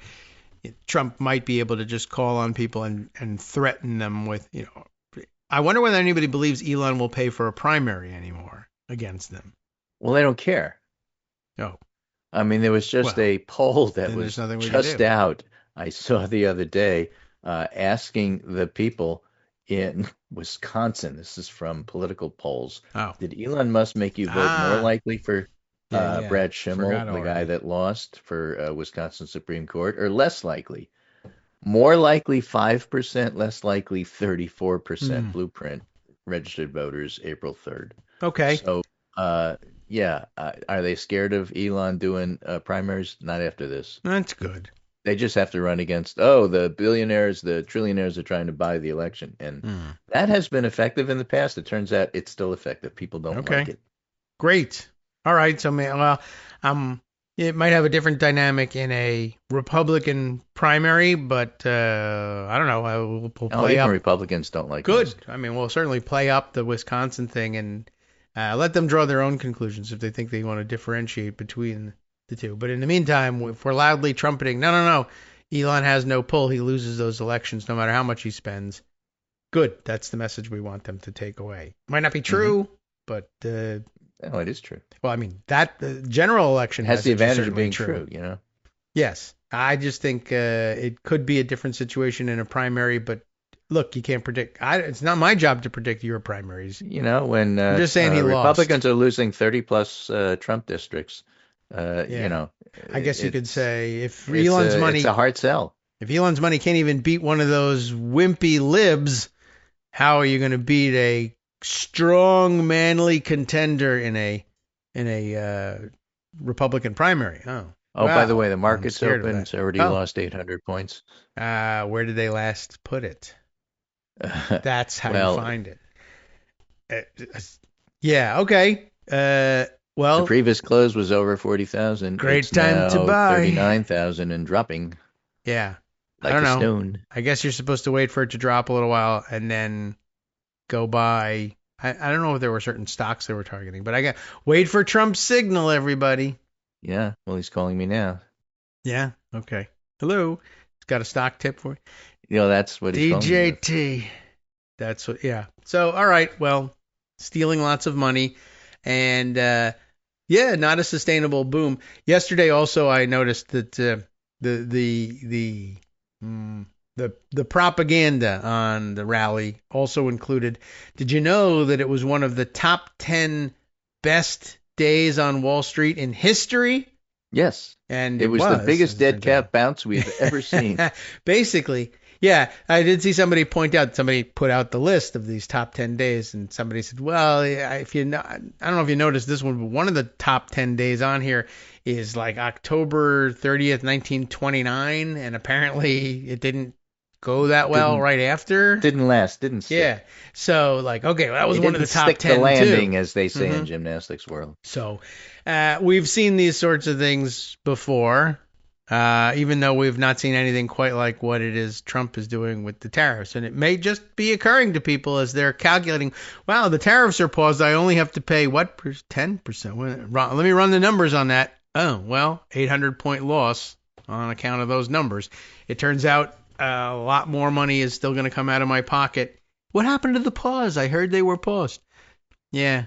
Trump might be able to just call on people and threaten them with, I wonder whether anybody believes Elon will pay for a primary anymore against them. Well, they don't care. Oh. I mean, there was just a poll that was just out. I saw the other day asking the people in Wisconsin, this is from political polls, did Elon Musk make you vote more likely for Brad Schimmel, the guy that lost for Wisconsin Supreme Court, or less likely? More likely 5%, less likely 34% Blueprint registered voters April 3rd. Okay. So, are they scared of Elon doing primaries? Not after this. That's good. They just have to run against, the billionaires, the trillionaires are trying to buy the election. And that has been effective in the past. It turns out it's still effective. People don't like it. Great. All right. So, it might have a different dynamic in a Republican primary, but I don't know. We'll play up. Republicans don't like it. Good. I mean, we'll certainly play up the Wisconsin thing and let them draw their own conclusions if they think they want to differentiate between the two. But in the meantime, if we're loudly trumpeting, no, Elon has no pull. He loses those elections no matter how much he spends. Good. That's the message we want them to take away. Might not be true, but... No, it is true. Well, I mean, that general election has the advantage of being true, Yes. I just think it could be a different situation in a primary, but look, you can't predict. It's not my job to predict your primaries. When I'm just saying he lost. Republicans are losing 30 plus Trump districts, Yeah. I guess you could say if it's a hard sell. If Elon's money can't even beat one of those wimpy libs, how are you going to beat a strong, manly contender in a Republican primary? Oh, wow. by the way, the market's open. It's already Oh. lost 800 points. Where did they last put it? That's how you find it. Yeah. Okay. Well, the previous close was over 40,000. Great it's time now to buy. 39,000 and dropping. Yeah. Like I don't a know. stone. I guess you're supposed to wait for it to drop a little while and then go buy. I don't know if there were certain stocks they were targeting, but wait for Trump's signal, everybody. Yeah. Well, he's calling me now. Yeah. Okay. Hello. He's got a stock tip for you. That's what he's calling me. DJT. That's what. Yeah. So, all right. Well, stealing lots of money, and not a sustainable boom. Yesterday, also, I noticed that the propaganda on the rally also included. Did you know that it was one of the top 10 best days on Wall Street in history? Yes. And it was the biggest dead cat bounce we've ever seen. Basically. Yeah, I did see somebody put out the list of these top 10 days, and somebody said, well, I don't know if you noticed this one, but one of the top 10 days on here is like October 30th, 1929, and apparently it didn't go that well right after. Didn't last, didn't stick. Yeah, so okay, well, that was one of the top 10 stick the landing, too. As they say in gymnastics world. So we've seen these sorts of things before. Even though we've not seen anything quite like what it is Trump is doing with the tariffs. And it may just be occurring to people as they're calculating, wow, the tariffs are paused. I only have to pay, 10%? Let me run the numbers on that. Oh, well, 800-point loss on account of those numbers. It turns out a lot more money is still going to come out of my pocket. What happened to the pause? I heard they were paused. Yeah.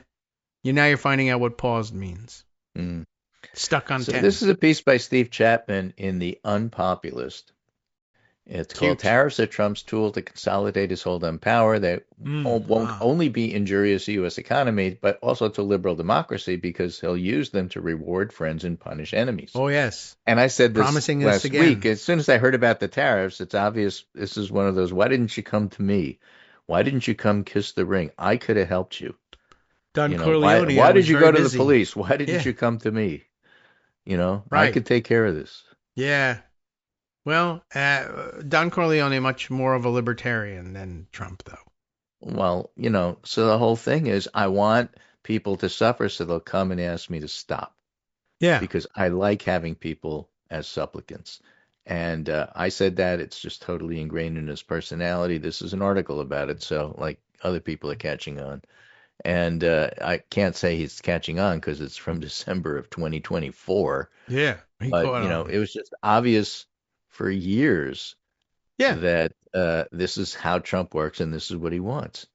Now you're finding out what paused means. Stuck on 10. This is a piece by Steve Chapman in The Unpopulist. It's called Tariffs are Trump's Tool to Consolidate His Hold on Power that won't only be injurious to U.S. economy, but also to liberal democracy because he'll use them to reward friends and punish enemies. Oh, yes. And I said this Promising last this again. week. As soon as I heard about the tariffs, it's obvious this is one of those, why didn't you come to me? Why didn't you come kiss the ring? I could have helped you. Don Corleone. Why did you go to the police? Why didn't you come to me? Right. I could take care of this. Yeah. Well, Don Corleone much more of a libertarian than Trump, though. Well, so the whole thing is I want people to suffer so they'll come and ask me to stop. Yeah. Because I like having people as supplicants. And I said that it's just totally ingrained in his personality. This is an article about it. So other people are catching on. And I can't say he's catching on because it's from December of 2024. Yeah. But, it was just obvious for years that this is how Trump works and this is what he wants.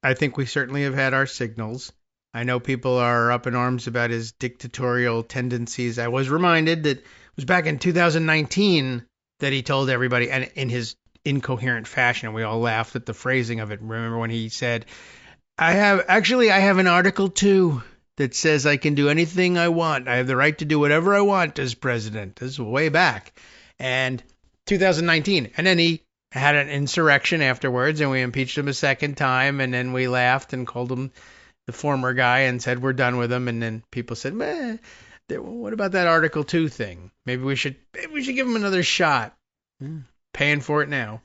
I think we certainly have had our signals. I know people are up in arms about his dictatorial tendencies. I was reminded that it was back in 2019 that he told everybody, and in his incoherent fashion, we all laughed at the phrasing of it. Remember when he said, I have an Article 2 that says I can do anything I want. I have the right to do whatever I want as president. This is way back. And 2019. And then he had an insurrection afterwards, and we impeached him a second time, and then we laughed and called him the former guy and said we're done with him. And then people said, what about that Article 2 thing? Maybe we should give him another shot. Paying for it now.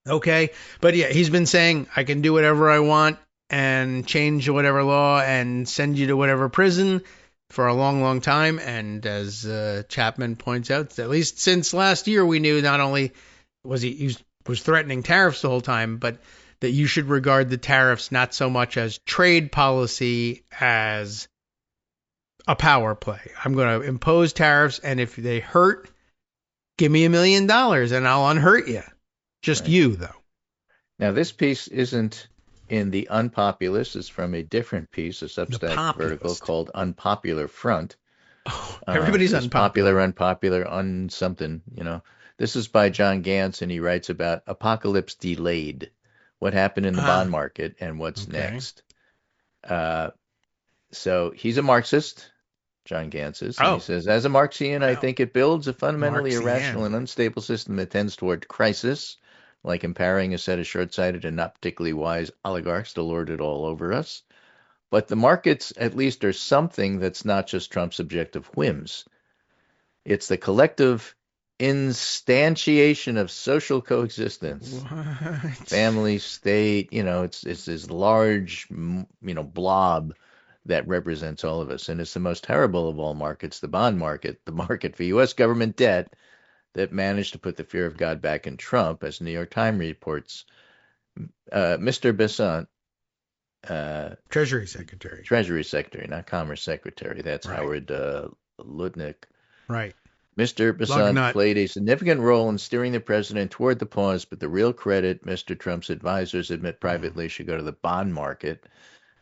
Okay. But yeah, he's been saying I can do whatever I want and change whatever law and send you to whatever prison for a long, long time. And as Chapman points out, at least since last year, we knew not only was he was threatening tariffs the whole time, but that you should regard the tariffs not so much as trade policy as a power play. I'm going to impose tariffs, and if they hurt, give me $1 million and I'll unhurt you. Just you, though. Now, this piece isn't in The Unpopulist. It's from a different piece, a Substack vertical called Unpopular Front. Everybody's Just unpopular. unpopular, something, This is by John Gantz, and he writes about apocalypse delayed, what happened in the bond market and what's Okay. next. So he's a Marxist, John Gantz is, and he Oh, says, as a Marxian, I wow. think it builds a fundamentally irrational Marxian. and unstable system that tends toward crisis, like empowering a set of short-sighted and not particularly wise oligarchs to lord it all over us. But the markets, at least, are something that's not just Trump's subjective whims. It's the collective instantiation of social coexistence. What? Family, state, it's this large, blob that represents all of us. And it's the most terrible of all markets, the bond market, the market for U.S. government debt that managed to put the fear of God back in Trump, as the New York Times reports. Mr. Besant, Treasury Secretary. Treasury Secretary, not Commerce Secretary. That's Right. Howard Lutnick. Right. Mr. Besant Lugnut. played a significant role in steering the president toward the pause, but the real credit, Mr. Trump's advisors admit privately, should go to the bond market.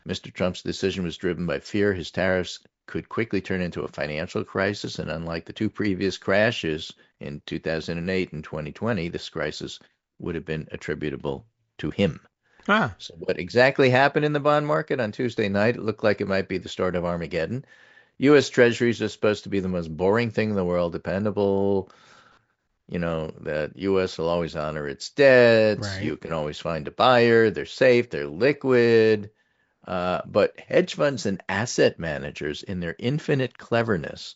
Mr. Trump's decision was driven by fear his tariffs could quickly turn into a financial crisis, and unlike the two previous crashes in 2008 and 2020, this crisis would have been attributable to him. So what exactly happened in the bond market on Tuesday night? It looked like it might be the start of Armageddon. U.S. Treasuries are supposed to be the most boring thing in the world, dependable, that U.S. will always honor its debts. Right. You can always find a buyer. They're safe. They're liquid. But hedge funds and asset managers, in their infinite cleverness,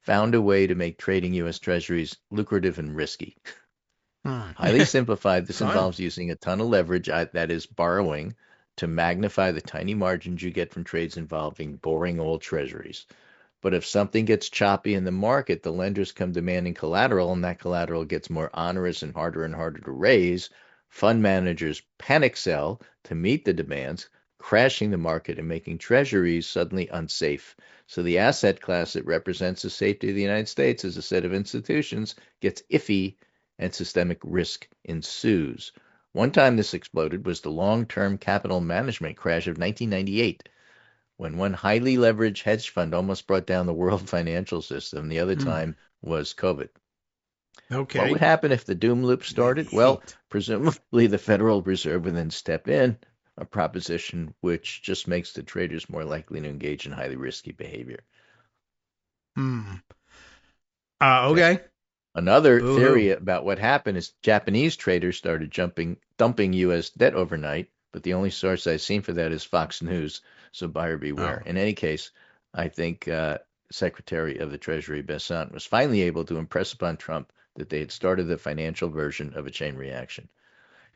found a way to make trading U.S. Treasuries lucrative and risky. Highly simplified, this involves using a ton of leverage, that is, borrowing, to magnify the tiny margins you get from trades involving boring old treasuries. But if something gets choppy in the market, the lenders come demanding collateral, and that collateral gets more onerous and harder to raise. Fund managers panic sell to meet the demands, crashing the market and making treasuries suddenly unsafe. So the asset class that represents the safety of the United States as a set of institutions gets iffy, and systemic risk ensues. One time this exploded was the long-term capital management crash of 1998, when one highly leveraged hedge fund almost brought down the world financial system. The other time was COVID. Okay. What would happen if the doom loop started? Well, presumably the Federal Reserve would then step in, a proposition which just makes the traders more likely to engage in highly risky behavior. Okay. Another theory about what happened is Japanese traders started dumping U.S. debt overnight, but the only source I've seen for that is Fox News, so buyer beware. In any case, I think Secretary of the Treasury Besant was finally able to impress upon Trump that they had started the financial version of a chain reaction.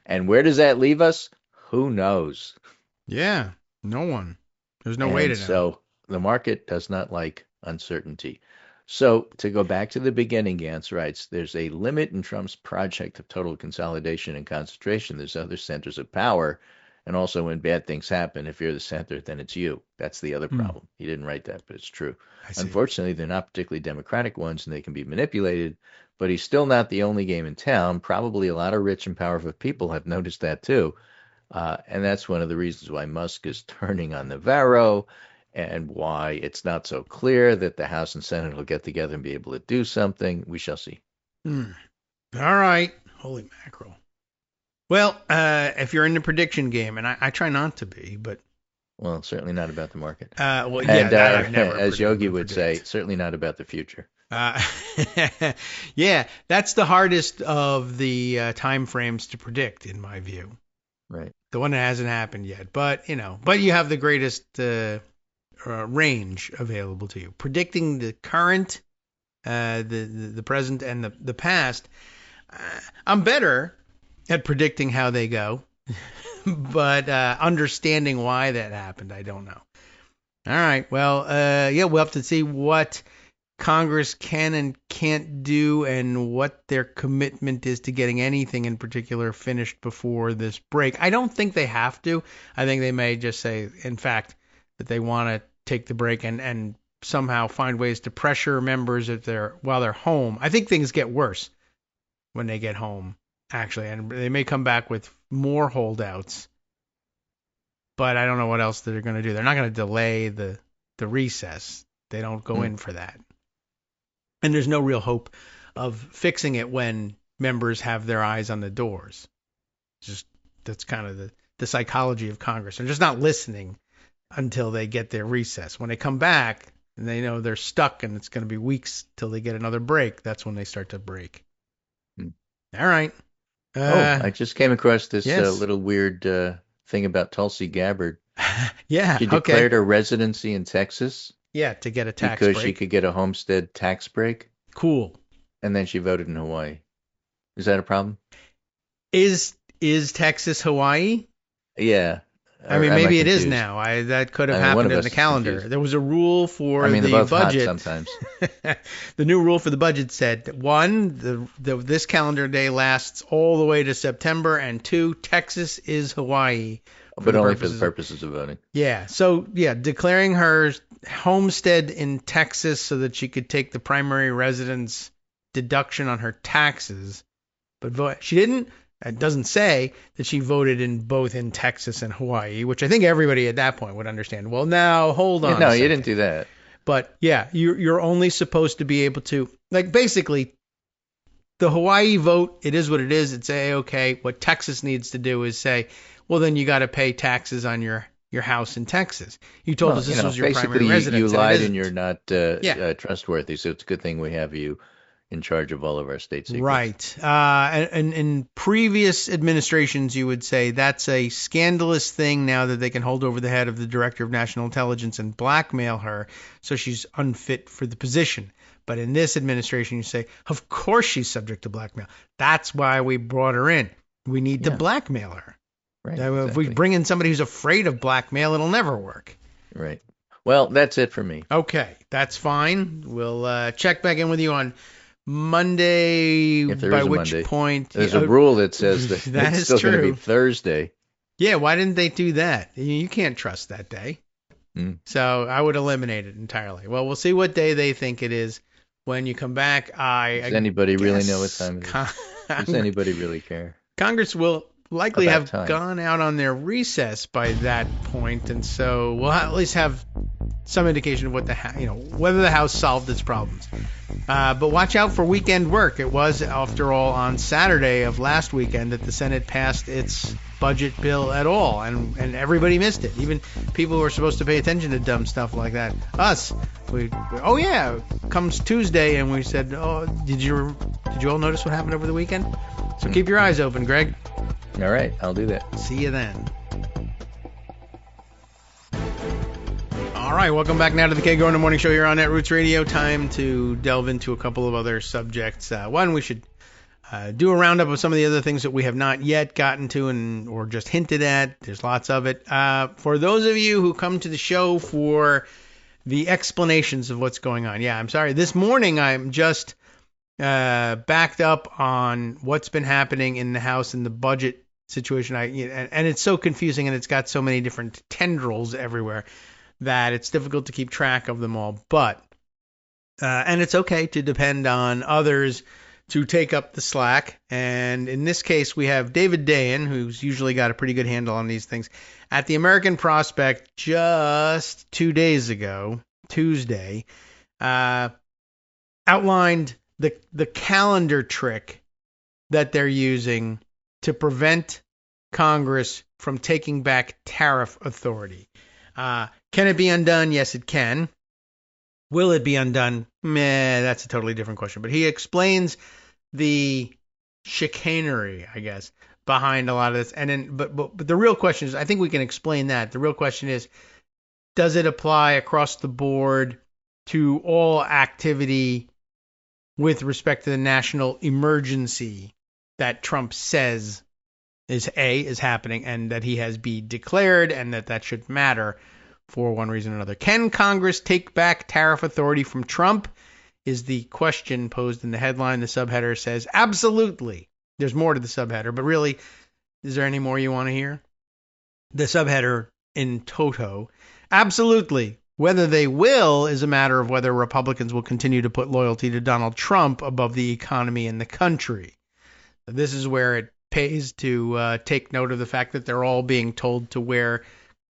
And where does that leave us? Who knows? Yeah, no one. There's no way to know. So the market does not like uncertainty. So to go back to the beginning, Gantz writes, there's a limit in Trump's project of total consolidation and concentration. There's other centers of power. And also when bad things happen, if you're the center, then it's you. That's the other problem. He didn't write that, but it's true. Unfortunately, they're not particularly democratic ones, and they can be manipulated. But he's still not the only game in town. Probably a lot of rich and powerful people have noticed that too. And that's one of the reasons why Musk is turning on Navarro, and why it's not so clear that the House and Senate will get together and be able to do something. We shall see. All right. Holy mackerel. Well, if you're in the prediction game, and I try not to be, but... Well, certainly not about the market. Well, yeah, that I've never as Yogi would say, certainly not about the future. Yeah, that's the hardest of the time frames to predict, in my view. Right. The one that hasn't happened yet. But, but you have the greatest... range available to you. Predicting the current, the present, and the past. I'm better at predicting how they go, but understanding why that happened, I don't know. All right. Well, we'll have to see what Congress can and can't do, and what their commitment is to getting anything in particular finished before this break. I don't think they have to. I think they may just say, in fact, that they want to take the break and somehow find ways to pressure members while they're home. I think things get worse when they get home, actually, and they may come back with more holdouts. But I don't know what else they're going to do. They're not going to delay the recess. They don't go in for that. And there's no real hope of fixing it when members have their eyes on the doors. Just that's kind of the psychology of Congress. They're just not listening until they get their recess. When they come back and they know they're stuck and it's going to be weeks till they get another break, that's when they start to break. All right. I just came across this yes. little weird thing about Tulsi Gabbard. Yeah. She declared her residency in Texas. Yeah, to get a tax because break. she could get a homestead tax break. Cool. And then she voted in Hawaii. Is that a problem? Is Texas Hawaii? Yeah. I mean, maybe it is now. That could have happened in the calendar. There was a rule for the budget. Sometimes. The new rule for the budget said, 1, this calendar day lasts all the way to September, and 2, Texas is Hawaii. But only for the purposes of voting. Yeah. So, yeah, declaring her homestead in Texas so that she could take the primary residence deduction on her taxes. But she didn't. It doesn't say that she voted in both in Texas and Hawaii, which I think everybody at that point would understand. Well, now, hold on. No, you didn't do that. But, yeah, you're only supposed to be able to, like, basically, the Hawaii vote, it is what it is. It's okay. What Texas needs to do is say, well, then you got to pay taxes on your house in Texas. You told us this was your primary residence. You lied and you're not trustworthy, so it's a good thing we have you in charge of all of our state secrets. Right. And in previous administrations, you would say that's a scandalous thing now that they can hold over the head of the Director of National Intelligence and blackmail her, so she's unfit for the position. But in this administration, you say, of course she's subject to blackmail. That's why we brought her in. We need to blackmail her. Right. If we bring in somebody who's afraid of blackmail, it'll never work. Right. Well, that's it for me. Okay, that's fine. We'll check back in with you on Monday, by which point... There's a rule that says that it's still going to be Thursday. Yeah, why didn't they do that? You can't trust that day. So I would eliminate it entirely. Well, we'll see what day they think it is when you come back. Does anybody really know what time it is? Does anybody really care? Congress will likely have gone out on their recess by that point, and so we'll at least have some indication of what whether the House solved its problems. But watch out for weekend work. It was, after all, on Saturday of last weekend that the Senate passed its budget bill at all, and everybody missed it. Even people who are supposed to pay attention to dumb stuff like that. Us, comes Tuesday, and we said, did you all notice what happened over the weekend? So keep your eyes open, Greg. All right, I'll do that. See you then. All right, welcome back now to the Kagro in the Morning Show here on Netroots Radio. Time to delve into a couple of other subjects. One, we should do a roundup of some of the other things that we have not yet gotten to or just hinted at. There's lots of it. For those of you who come to the show for the explanations of what's going on, I'm sorry. This morning I'm just backed up on what's been happening in the House and the budget situation. And it's so confusing, and it's got so many different tendrils everywhere that it's difficult to keep track of them all. But and it's okay to depend on others to take up the slack. And in this case, we have David Dayen, who's usually got a pretty good handle on these things, at the American Prospect just 2 days ago, Tuesday, outlined the calendar trick that they're using to prevent Congress from taking back tariff authority. Can it be undone? Yes, it can. Will it be undone? That's a totally different question. But he explains the chicanery, I guess, behind a lot of this. And then, but the real question is, I think we can explain that. The real question is, does it apply across the board to all activity with respect to the national emergency that Trump says is happening, and that he has been declared, and that should matter for one reason or another? Can Congress take back tariff authority from Trump? Is the question posed in the headline. The subheader says absolutely. There's more to the subheader, but really, is there any more you want to hear? The subheader in toto: absolutely. Whether they will is a matter of whether Republicans will continue to put loyalty to Donald Trump above the economy and the country. This is where it pays to take note of the fact that they're all being told to wear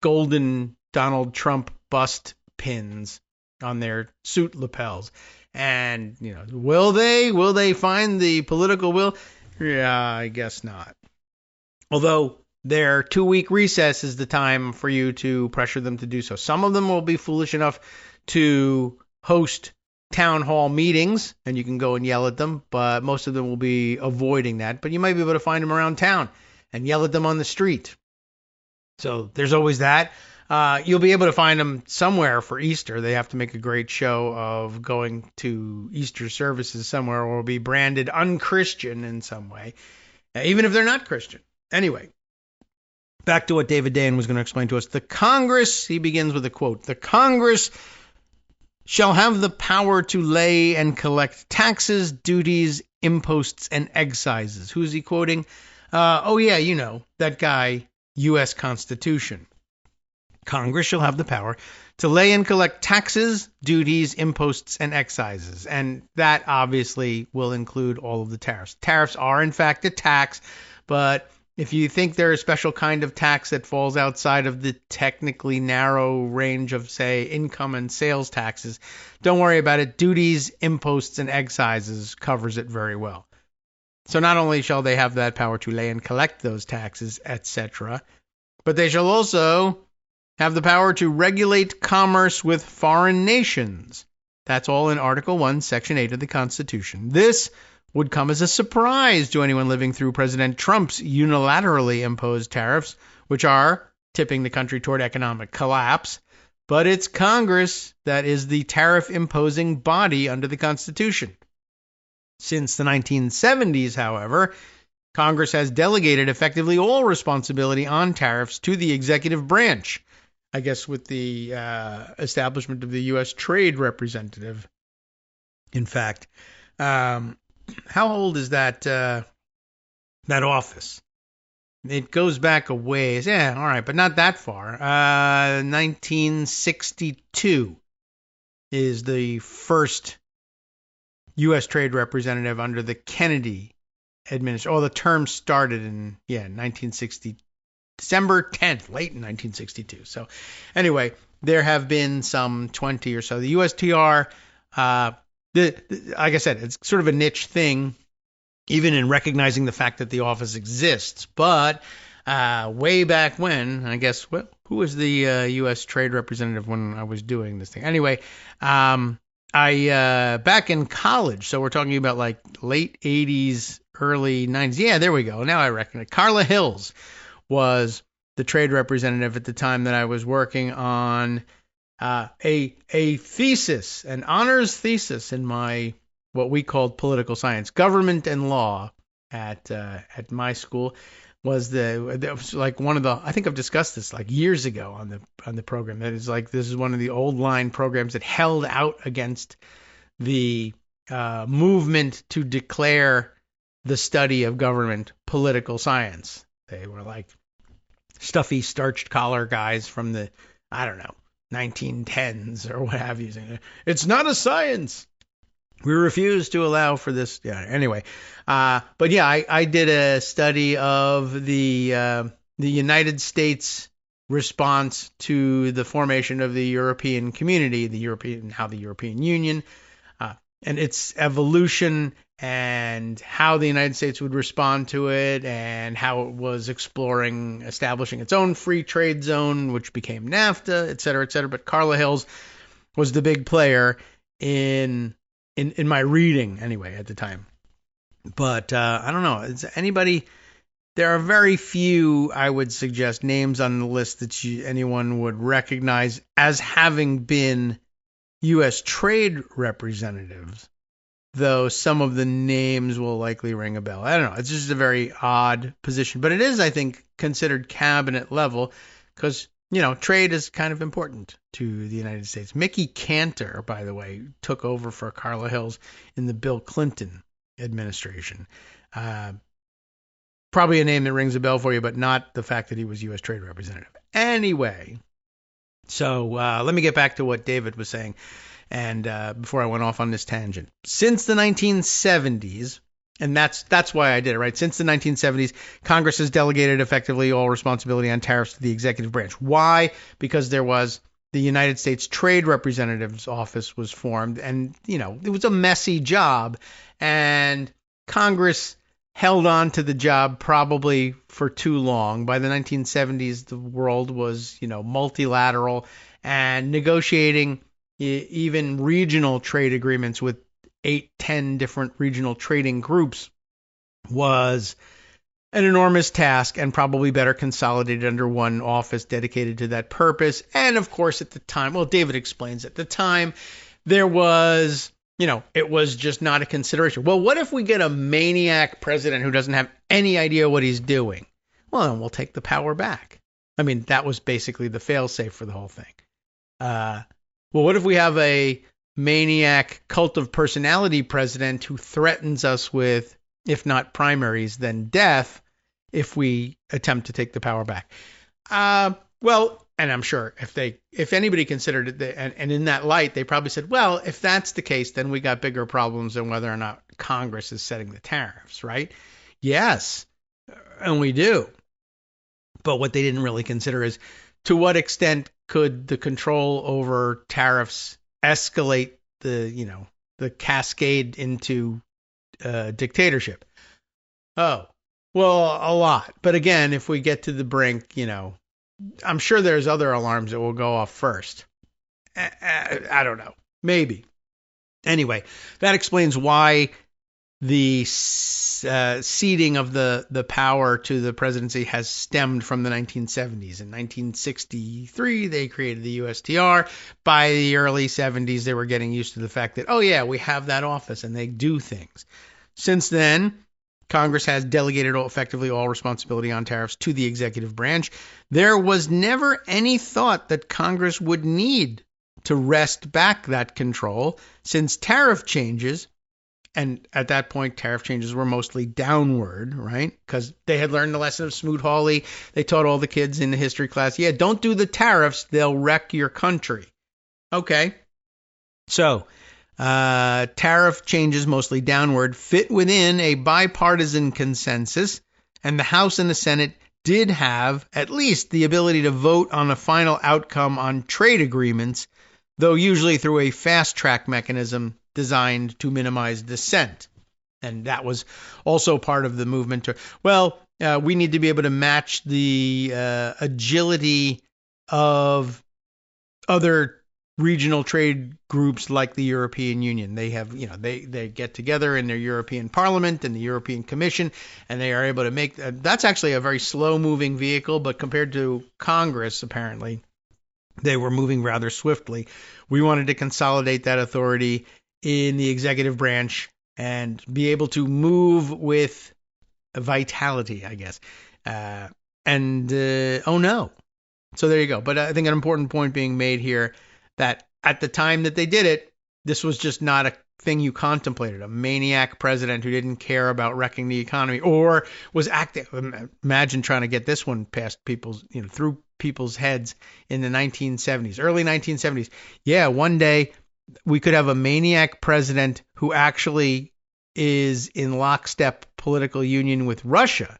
golden Donald Trump bust pins on their suit lapels. And, will they find the political will? Yeah, I guess not. Although their 2-week recess is the time for you to pressure them to do so. Some of them will be foolish enough to host town hall meetings, and you can go and yell at them, but most of them will be avoiding that. But you might be able to find them around town and yell at them on the street. So there's always that. You'll be able to find them somewhere for Easter. They have to make a great show of going to Easter services somewhere or be branded unchristian in some way, even if they're not Christian. Anyway, back to what David Dayen was going to explain to us. The Congress, he begins with a quote, "The Congress shall have the power to lay and collect taxes, duties, imposts, and excises." Who's he quoting? That guy, U.S. Constitution. Congress shall have the power to lay and collect taxes, duties, imposts, and excises. And that obviously will include all of the tariffs. Tariffs are, in fact, a tax, but if you think they're a special kind of tax that falls outside of the technically narrow range of, say, income and sales taxes, don't worry about it. Duties, imposts, and excises covers it very well. So not only shall they have that power to lay and collect those taxes, etc., but they shall also have the power to regulate commerce with foreign nations. That's all in Article 1, Section 8 of the Constitution. This would come as a surprise to anyone living through President Trump's unilaterally imposed tariffs, which are tipping the country toward economic collapse. But it's Congress that is the tariff-imposing body under the Constitution. Since the 1970s, however, Congress has delegated effectively all responsibility on tariffs to the executive branch, I guess with the establishment of the U.S. Trade Representative. In fact, how old is that office? It goes back a ways. Yeah, all right, but not that far. 1962 is the first U.S. Trade Representative under the Kennedy administration. Oh, the term started in, 1960, December 10th, late in 1962. So anyway, there have been some 20 or so. The USTR, like I said, it's sort of a niche thing, even in recognizing the fact that the office exists. But way back when, I guess, who was the U.S. Trade Representative when I was doing this thing? Anyway, I back in college, so we're talking about like late 80s, early 90s. Yeah, there we go. Now I reckon it. Carla Hills was the trade representative at the time that I was working on a thesis, an honors thesis in my what we called political science, government and law at my school. Was like one of the, I think I've discussed this like years ago on the program. That is like, this is one of the old line programs that held out against the movement to declare the study of government political science. They were like stuffy starched collar guys from the, 1910s or what have you. It's not a science. We refuse to allow for this. Yeah. Anyway, but yeah, I did a study of the United States response to the formation of the European community, how the European Union, and its evolution, and how the United States would respond to it, and how it was establishing its own free trade zone, which became NAFTA, et cetera, et cetera. But Carla Hills was the big player in my reading anyway at the time. But I don't know. Is anybody? There are very few, I would suggest, names on the list that anyone would recognize as having been U.S. trade representatives, though some of the names will likely ring a bell. I don't know. It's just a very odd position. But it is, I think, considered cabinet level because, trade is kind of important to the United States. Mickey Cantor, by the way, took over for Carla Hills in the Bill Clinton administration. Probably a name that rings a bell for you, but not the fact that he was U.S. Trade Representative. Anyway, so let me get back to what David was saying, and before I went off on this tangent. Since the 1970s, and that's why I did it, right? Since the 1970s, Congress has delegated effectively all responsibility on tariffs to the executive branch. Why? Because there was the United States Trade Representative's Office was formed. And, it was a messy job. And Congress held on to the job probably for too long. By the 1970s, the world was, multilateral, and negotiating even regional trade agreements with 8-10 different regional trading groups was an enormous task, and probably better consolidated under one office dedicated to that purpose. And of course, at the time, well, David explains at the time, there was, it was just not a consideration. Well, what if we get a maniac president who doesn't have any idea what he's doing? Well, then we'll take the power back. I mean, that was basically the fail-safe for the whole thing. Well, what if we have a maniac cult of personality president who threatens us with, if not primaries, then death, if we attempt to take the power back? Well, and I'm sure if anybody considered it, and in that light, they probably said, well, if that's the case, then we got bigger problems than whether or not Congress is setting the tariffs, right? Yes, and we do. But what they didn't really consider is, to what extent could the control over tariffs escalate the cascade into dictatorship? Oh, well, a lot. But again, if we get to the brink, I'm sure there's other alarms that will go off first. I don't know. Maybe. Anyway, that explains why the ceding of the power to the presidency has stemmed from the 1970s. In 1963, they created the USTR. By the early 70s, they were getting used to the fact that, oh yeah, we have that office and they do things. Since then, Congress has delegated effectively all responsibility on tariffs to the executive branch. There was never any thought that Congress would need to wrest back that control, since tariff changes, and at that point, tariff changes were mostly downward, right? Because they had learned the lesson of Smoot-Hawley. They taught all the kids in the history class, yeah, don't do the tariffs, they'll wreck your country. Okay. So, tariff changes, mostly downward, fit within a bipartisan consensus, and the House and the Senate did have at least the ability to vote on a final outcome on trade agreements, though usually through a fast-track mechanism designed to minimize dissent. And that was also part of the movement to, we need to be able to match the agility of other regional trade groups like the European Union. They have, they get together in their European Parliament and the European Commission, and they are able to make, that's actually a very slow-moving vehicle, but compared to Congress, apparently, they were moving rather swiftly. We wanted to consolidate that authority in the executive branch and be able to move with vitality, I guess. Oh no. So there you go. But I think an important point being made here, that at the time that they did it, this was just not a thing you contemplated. A maniac president who didn't care about wrecking the economy, or was acting. Imagine trying to get this one past people's, through people's heads in the 1970s, early 1970s. Yeah, one day we could have a maniac president who actually is in lockstep political union with Russia,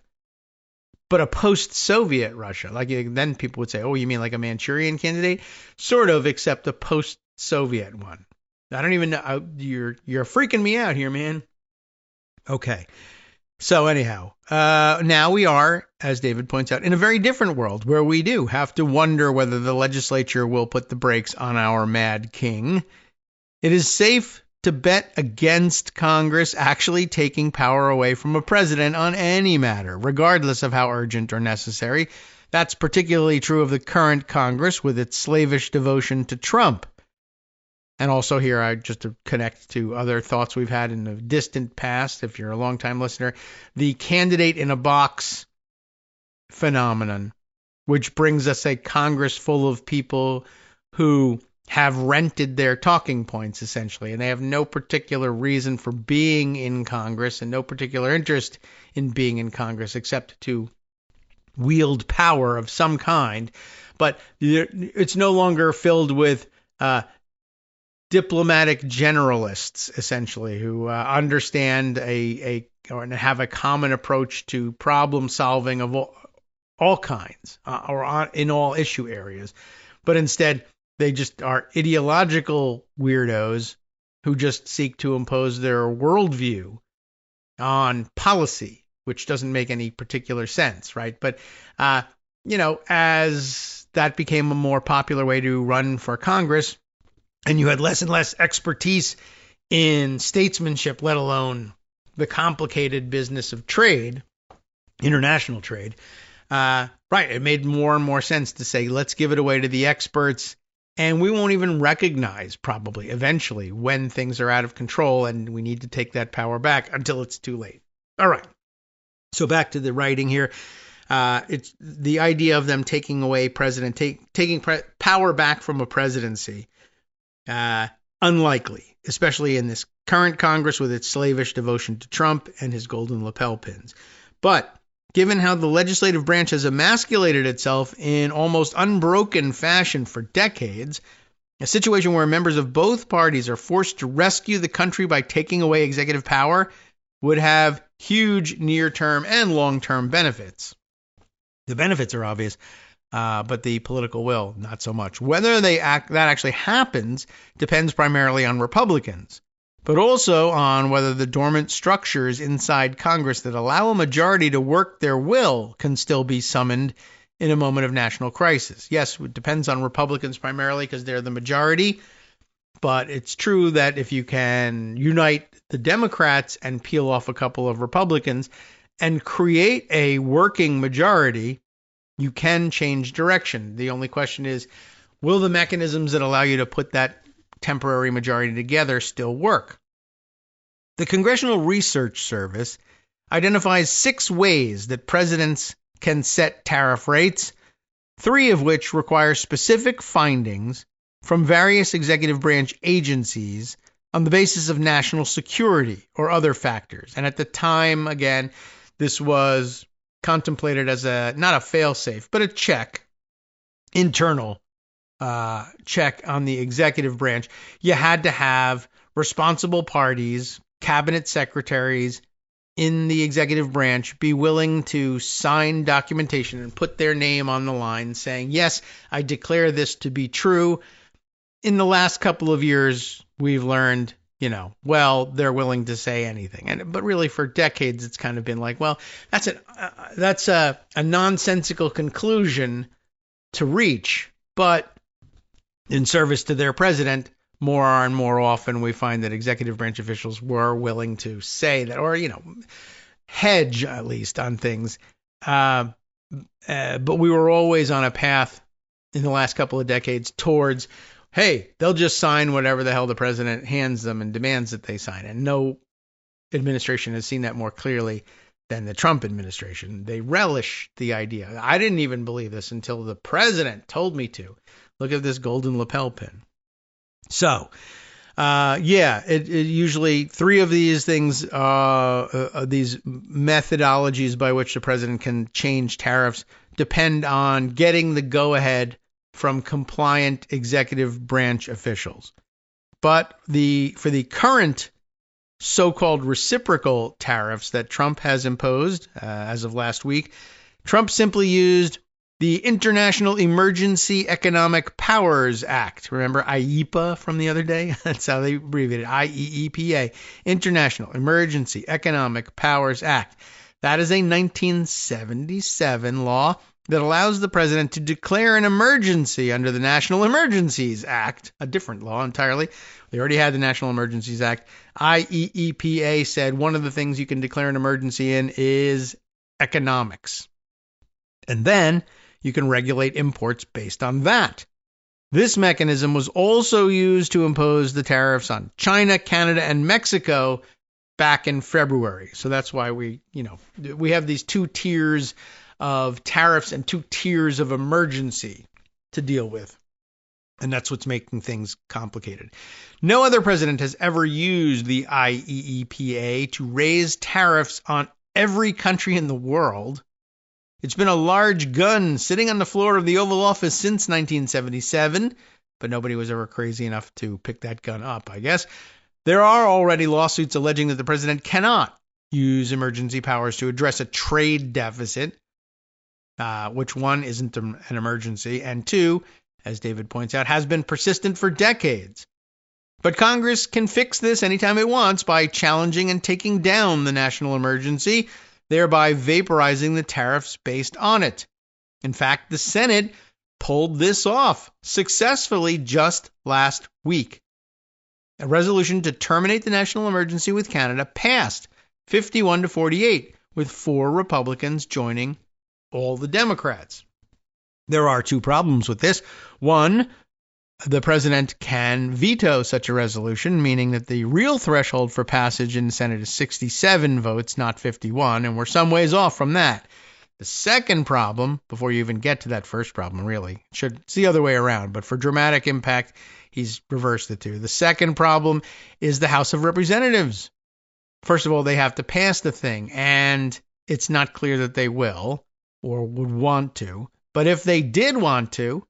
but a post-Soviet Russia. Like, then people would say, oh, you mean like a Manchurian candidate? Sort of, except a post-Soviet one. I don't even know. You're freaking me out here, man. Okay. So anyhow, now we are, as David points out, in a very different world where we do have to wonder whether the legislature will put the brakes on our mad king. It is safe to bet against Congress actually taking power away from a president on any matter, regardless of how urgent or necessary. That's particularly true of the current Congress, with its slavish devotion to Trump. And also here, just to connect to other thoughts we've had in the distant past, if you're a longtime listener, the candidate in a box phenomenon, which brings us a Congress full of people who have rented their talking points, essentially, and they have no particular reason for being in Congress and no particular interest in being in Congress except to wield power of some kind. But it's no longer filled with diplomatic generalists, essentially, who understand or have a common approach to problem solving of all kinds, or in all issue areas. But instead, They just are ideological weirdos who just seek to impose their worldview on policy, which doesn't make any particular sense, right? But, as that became a more popular way to run for Congress, and you had less and less expertise in statesmanship, let alone the complicated business of trade, international trade, it made more and more sense to say, let's give it away to the experts, and we won't even recognize probably eventually when things are out of control, and we need to take that power back until it's too late. All right. So back to the writing here. It's the idea of them taking away taking power back from a presidency. Unlikely, especially in this current Congress with its slavish devotion to Trump and his golden lapel pins. But given how the legislative branch has emasculated itself in almost unbroken fashion for decades, a situation where members of both parties are forced to rescue the country by taking away executive power would have huge near-term and long-term benefits. The benefits are obvious, but the political will, not so much. Whether that actually happens depends primarily on Republicans, but also on whether the dormant structures inside Congress that allow a majority to work their will can still be summoned in a moment of national crisis. Yes, it depends on Republicans primarily because they're the majority, but it's true that if you can unite the Democrats and peel off a couple of Republicans and create a working majority, you can change direction. The only question is, will the mechanisms that allow you to put that temporary majority together still work? The Congressional Research Service identifies 6 ways that presidents can set tariff rates, 3 of which require specific findings from various executive branch agencies on the basis of national security or other factors. And at the time, again, this was contemplated as not a fail-safe, but a check, internal check on the executive branch. You had to have responsible parties, cabinet secretaries in the executive branch be willing to sign documentation and put their name on the line saying, yes, I declare this to be true. In the last couple of years, we've learned, they're willing to say anything. But really for decades, it's kind of been like, well, that's a nonsensical conclusion to reach. But in service to their president, more and more often we find that executive branch officials were willing to say that, or, hedge at least on things. But we were always on a path in the last couple of decades towards, hey, they'll just sign whatever the hell the president hands them and demands that they sign. And no administration has seen that more clearly than the Trump administration. They relish the idea. I didn't even believe this until the president told me to. Look at this golden lapel pin. So, it usually 3 of these things, these methodologies by which the president can change tariffs depend on getting the go-ahead from compliant executive branch officials. But for the current so-called reciprocal tariffs that Trump has imposed as of last week, Trump simply used the International Emergency Economic Powers Act. Remember IEEPA from the other day? That's how they abbreviated it. IEEPA, International Emergency Economic Powers Act. That is a 1977 law that allows the president to declare an emergency under the National Emergencies Act, a different law entirely. They already had the National Emergencies Act. IEEPA said one of the things you can declare an emergency in is economics. And then you can regulate imports based on that. This mechanism was also used to impose the tariffs on China, Canada, and Mexico back in February. So that's why we have these 2 tiers of tariffs and 2 tiers of emergency to deal with. And that's what's making things complicated. No other president has ever used the IEEPA to raise tariffs on every country in the world. It's been a large gun sitting on the floor of the Oval Office since 1977, but nobody was ever crazy enough to pick that gun up, I guess. There are already lawsuits alleging that the president cannot use emergency powers to address a trade deficit, which 1 isn't an emergency, and 2, as David points out, has been persistent for decades. But Congress can fix this anytime it wants by challenging and taking down the national emergency, thereby vaporizing the tariffs based on it. In fact, the Senate pulled this off successfully just last week. A resolution to terminate the national emergency with Canada passed 51-48, with 4 Republicans joining all the Democrats. There are 2 problems with this. One, the president can veto such a resolution, meaning that the real threshold for passage in the Senate is 67 votes, not 51, and we're some ways off from that. The second problem, before you even get to that first problem, really, it's the other way around, but for dramatic impact, he's reversed the 2. The second problem is the House of Representatives. First of all, they have to pass the thing, and it's not clear that they will or would want to. But if they did want to,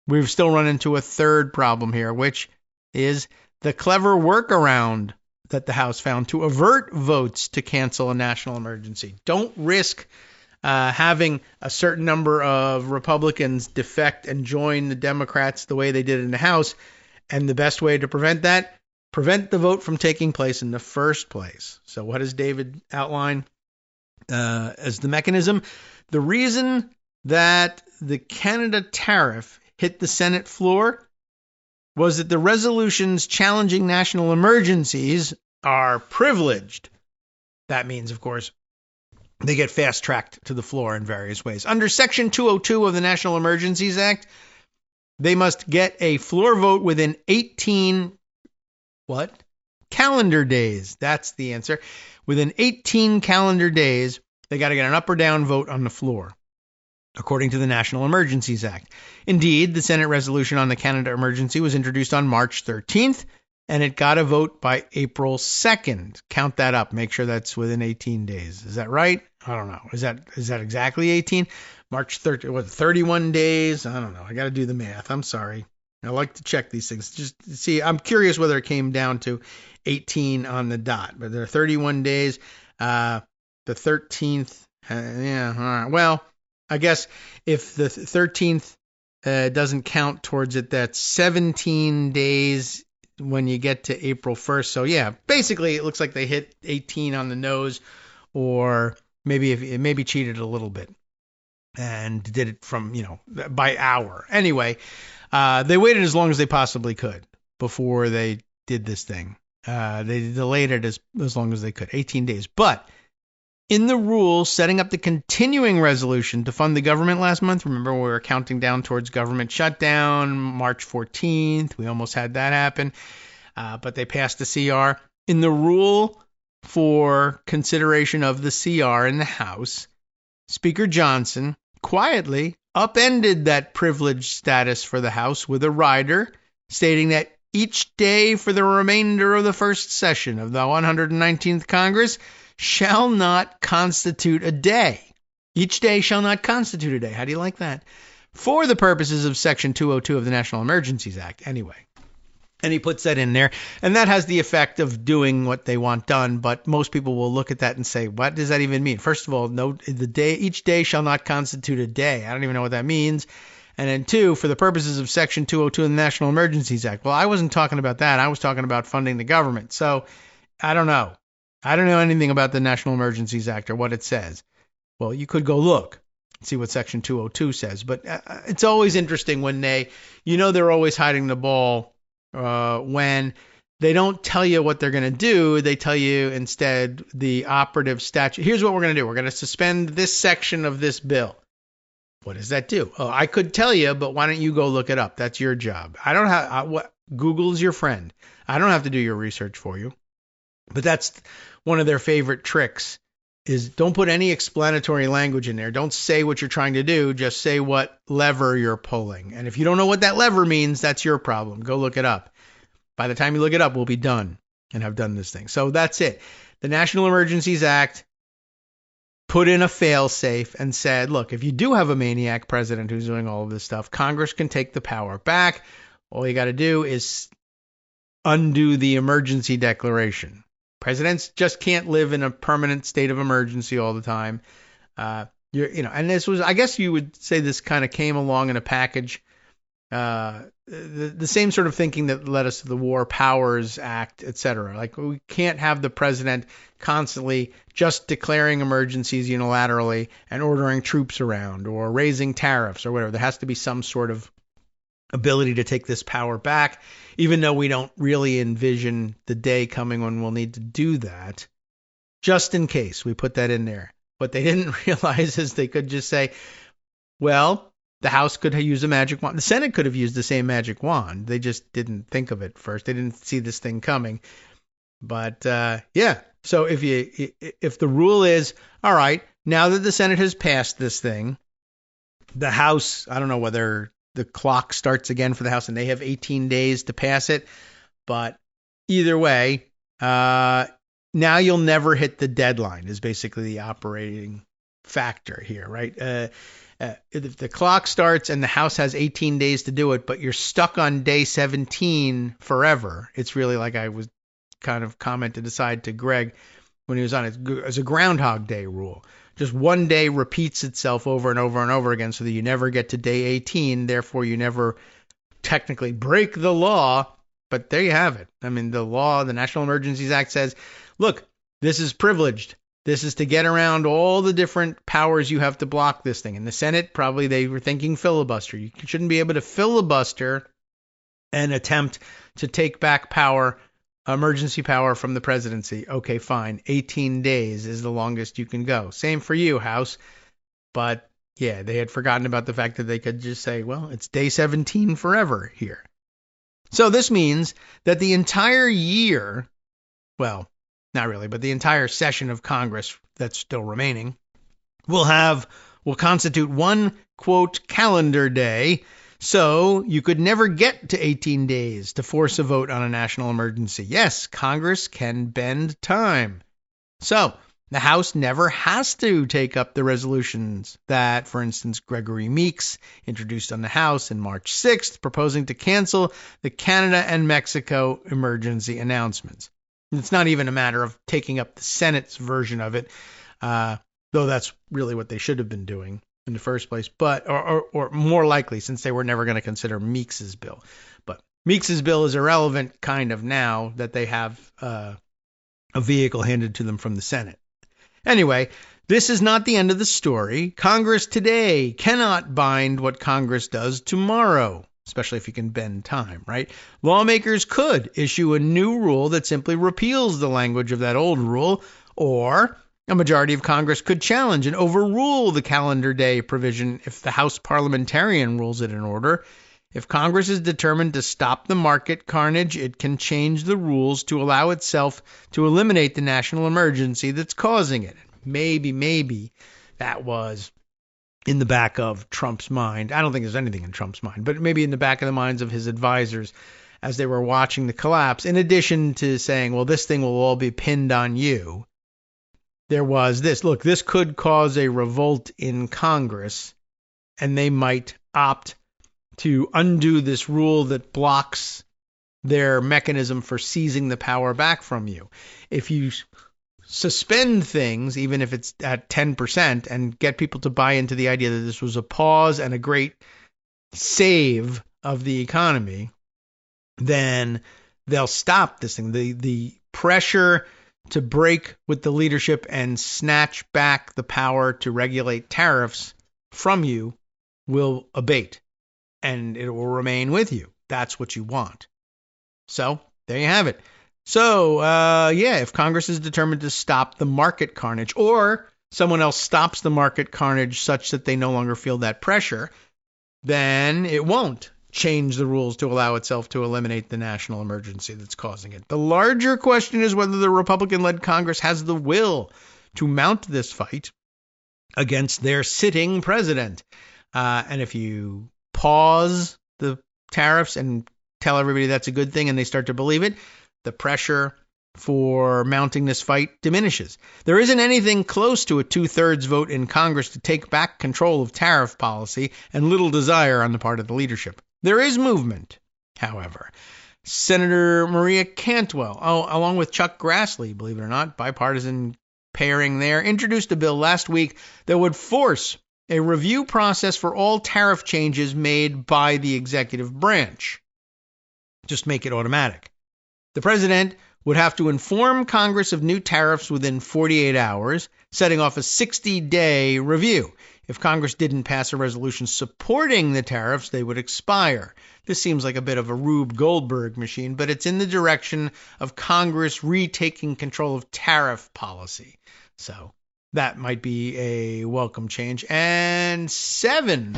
we've still run into a third problem here, which is the clever workaround that the House found to avert votes to cancel a national emergency. Don't risk having a certain number of Republicans defect and join the Democrats the way they did in the House. And the best way to prevent that, prevent the vote from taking place in the first place. So what does David outline as the mechanism? The reason that the Canada tariff hit the Senate floor was that the resolutions challenging national emergencies are privileged. That means, of course, they get fast-tracked to the floor in various ways. Under Section 202 of the National Emergencies Act, they must get a floor vote within 18 calendar days. That's the answer. Within 18 calendar days, they got to get an up or down vote on the floor, according to the National Emergencies Act. Indeed, the Senate resolution on the Canada emergency was introduced on March 13th, and it got a vote by April 2nd. Count that up. Make sure that's within 18 days. Is that right? I don't know. Is that exactly 18? March 13th, what, 31 days? I don't know. I got to do the math. I'm sorry. I like to check these things. Just see, I'm curious whether it came down to 18 on the dot, but there are 31 days. The 13th, yeah, all right. Well, I guess if the 13th doesn't count towards it, that's 17 days when you get to April 1st. So, yeah, basically it looks like they hit 18 on the nose, or maybe cheated a little bit and did it from, by hour. Anyway, they waited as long as they possibly could before they did this thing. They delayed it as long as they could, 18 days. But in the rules setting up the continuing resolution to fund the government last month, remember we were counting down towards government shutdown, March 14th. We almost had that happen, but they passed the CR. In the rule for consideration of the CR in the House, Speaker Johnson quietly upended that privileged status for the House with a rider stating that each day for the remainder of the first session of the 119th Congress shall not constitute a day. Each day shall not constitute a day. How do you like that? For the purposes of Section 202 of the National Emergencies Act, anyway. And he puts that in there. And that has the effect of doing what they want done. But most people will look at that and say, what does that even mean? First of all, each day shall not constitute a day. I don't even know what that means. And then 2, for the purposes of Section 202 of the National Emergencies Act. Well, I wasn't talking about that. I was talking about funding the government. So I don't know. I don't know anything about the National Emergencies Act or what it says. Well, you could go look and see what Section 202 says. But it's always interesting when they're always hiding the ball when they don't tell you what they're going to do. They tell you instead the operative statute. Here's what we're going to do. We're going to suspend this section of this bill. What does that do? Oh, I could tell you, but why don't you go look it up? That's your job. I don't have Google's your friend. I don't have to do your research for you. But that's one of their favorite tricks, is don't put any explanatory language in there. Don't say what you're trying to do. Just say what lever you're pulling. And if you don't know what that lever means, that's your problem. Go look it up. By the time you look it up, we'll be done and have done this thing. So that's it. The National Emergencies Act put in a fail-safe and said, look, if you do have a maniac president who's doing all of this stuff, Congress can take the power back. All you got to do is undo the emergency declaration. Presidents just can't live in a permanent state of emergency all the time. And this was, I guess you would say, this kind of came along in a package the same sort of thinking that led us to the War Powers Act, etc. Like, we can't have the president constantly just declaring emergencies unilaterally and ordering troops around or raising tariffs or whatever. There has to be some sort of ability to take this power back, even though we don't really envision the day coming when we'll need to do that. Just in case, we put that in there. What they didn't realize is they could just say, well, the House could have used a magic wand. The Senate could have used the same magic wand. They just didn't think of it first. They didn't see this thing coming. But yeah, so if the rule is, all right, now that the Senate has passed this thing, the House, I don't know whether the clock starts again for the House and they have 18 days to pass it, but either way, now you'll never hit the deadline is basically the operating factor here, right? If the clock starts and the House has 18 days to do it, but you're stuck on day 17 forever, it's really like I was kind of commented aside to Greg when he was on it, as a Groundhog Day rule. Just one day repeats itself over and over and over again so that you never get to day 18. Therefore, you never technically break the law. But there you have it. I mean, the law, the National Emergencies Act says, look, this is privileged. This is to get around all the different powers you have to block this thing. In the Senate, probably they were thinking filibuster. You shouldn't be able to filibuster and attempt to take back power, emergency power from the presidency. Okay, fine. 18 days is the longest you can go. Same for you, House. But yeah, they had forgotten about the fact that they could just say, well, it's day 17 forever here. So this means that the entire year, well, not really, but the entire session of Congress that's still remaining will constitute one, quote, calendar day. So you could never get to 18 days to force a vote on a national emergency. Yes, Congress can bend time. So the House never has to take up the resolutions that, for instance, Gregory Meeks introduced on the House on March 6th, proposing to cancel the Canada and Mexico emergency announcements. It's not even a matter of taking up the Senate's version of it, though that's really what they should have been doing in the first place, but or more likely, since they were never going to consider Meeks's bill. But Meeks's bill is irrelevant kind of now that they have a vehicle handed to them from the Senate. Anyway, this is not the end of the story. Congress today cannot bind what Congress does tomorrow, especially if you can bend time, right? Lawmakers could issue a new rule that simply repeals the language of that old rule, or a majority of Congress could challenge and overrule the calendar day provision if the House parliamentarian rules it in order. If Congress is determined to stop the market carnage, it can change the rules to allow itself to eliminate the national emergency that's causing it. Maybe that was in the back of Trump's mind. I don't think there's anything in Trump's mind, but maybe in the back of the minds of his advisors as they were watching the collapse, in addition to saying, well, this thing will all be pinned on you. There was this. Look, this could cause a revolt in Congress, and they might opt to undo this rule that blocks their mechanism for seizing the power back from you. If you suspend things, even if it's at 10%, and get people to buy into the idea that this was a pause and a great save of the economy, then they'll stop this thing. The pressure to break with the leadership and snatch back the power to regulate tariffs from you will abate, and it will remain with you. That's what you want. So there you have it. So, if Congress is determined to stop the market carnage, or someone else stops the market carnage such that they no longer feel that pressure, then it won't change the rules to allow itself to eliminate the national emergency that's causing it. The larger question is whether the Republican-led Congress has the will to mount this fight against their sitting president. And if you pause the tariffs and tell everybody that's a good thing and they start to believe it, the pressure for mounting this fight diminishes. There isn't anything close to a 2/3 vote in Congress to take back control of tariff policy, and little desire on the part of the leadership. There is movement, however. Senator Maria Cantwell, along with Chuck Grassley, believe it or not, bipartisan pairing there, introduced a bill last week that would force a review process for all tariff changes made by the executive branch. Just make it automatic. The president would have to inform Congress of new tariffs within 48 hours, setting off a 60-day review. If Congress didn't pass a resolution supporting the tariffs, they would expire. This seems like a bit of a Rube Goldberg machine, but it's in the direction of Congress retaking control of tariff policy. So that might be a welcome change. And 7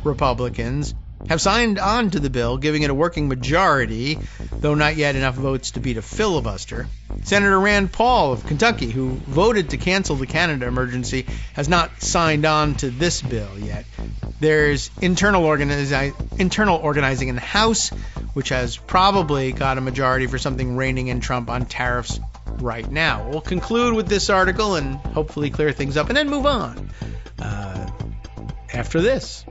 Republicans have signed on to the bill, giving it a working majority, though not yet enough votes to beat a filibuster. Senator Rand Paul of Kentucky, who voted to cancel the Canada emergency, has not signed on to this bill yet. There's internal organizing in the House, which has probably got a majority for something reining in Trump on tariffs right now. We'll conclude with this article and hopefully clear things up and then move on after this.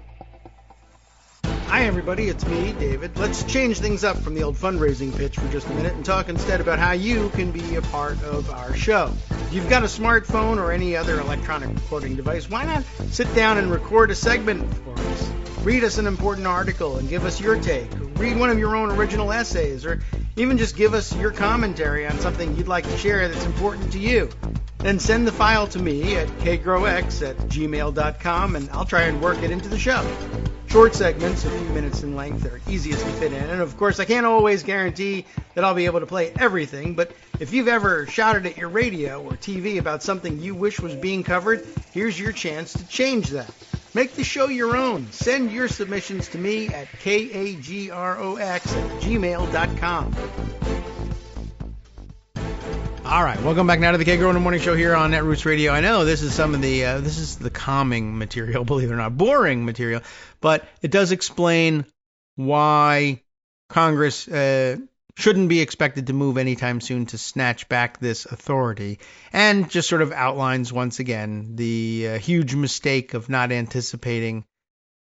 Hi everybody, it's me, David. Let's change things up from the old fundraising pitch for just a minute and talk instead about how you can be a part of our show. If you've got a smartphone or any other electronic recording device, why not sit down and record a segment for us? Read us an important article and give us your take. Read one of your own original essays, or even just give us your commentary on something you'd like to share that's important to you. Then send the file to me at kagrox@gmail.com and I'll try and work it into the show. Short segments, a few minutes in length, are easiest to fit in. And of course, I can't always guarantee that I'll be able to play everything, but if you've ever shouted at your radio or TV about something you wish was being covered, here's your chance to change that. Make the show your own. Send your submissions to me at kagrox@gmail.com. All right, welcome back now to the Kagro in the Morning Show here on Netroots Radio. I know this is some of the this is the calming material, believe it or not, boring material, but it does explain why Congress shouldn't be expected to move anytime soon to snatch back this authority, and just sort of outlines once again the huge mistake of not anticipating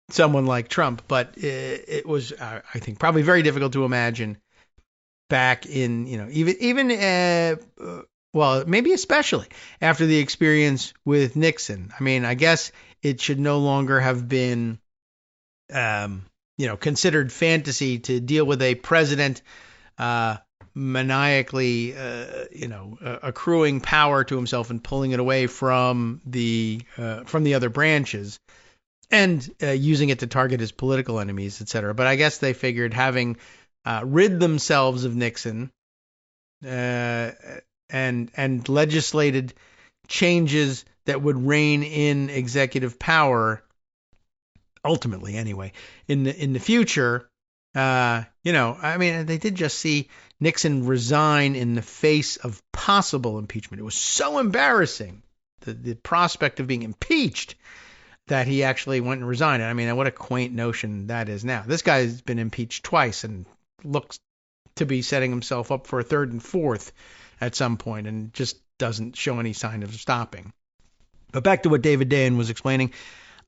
someone like Trump. But it was, I think, probably very difficult to imagine back in, well, maybe especially after the experience with Nixon. I mean, I guess it should no longer have been, considered fantasy to deal with a president maniacally, accruing power to himself and pulling it away from the other branches and using it to target his political enemies, etc. But I guess they figured having rid themselves of Nixon and legislated changes that would rein in executive power, ultimately anyway, in the future. They did just see Nixon resign in the face of possible impeachment. It was so embarrassing, the prospect of being impeached, that he actually went and resigned. I mean, what a quaint notion that is now. This guy's been impeached twice and looks to be setting himself up for a third and fourth at some point, and just doesn't show any sign of stopping. But back to what David Dayen was explaining.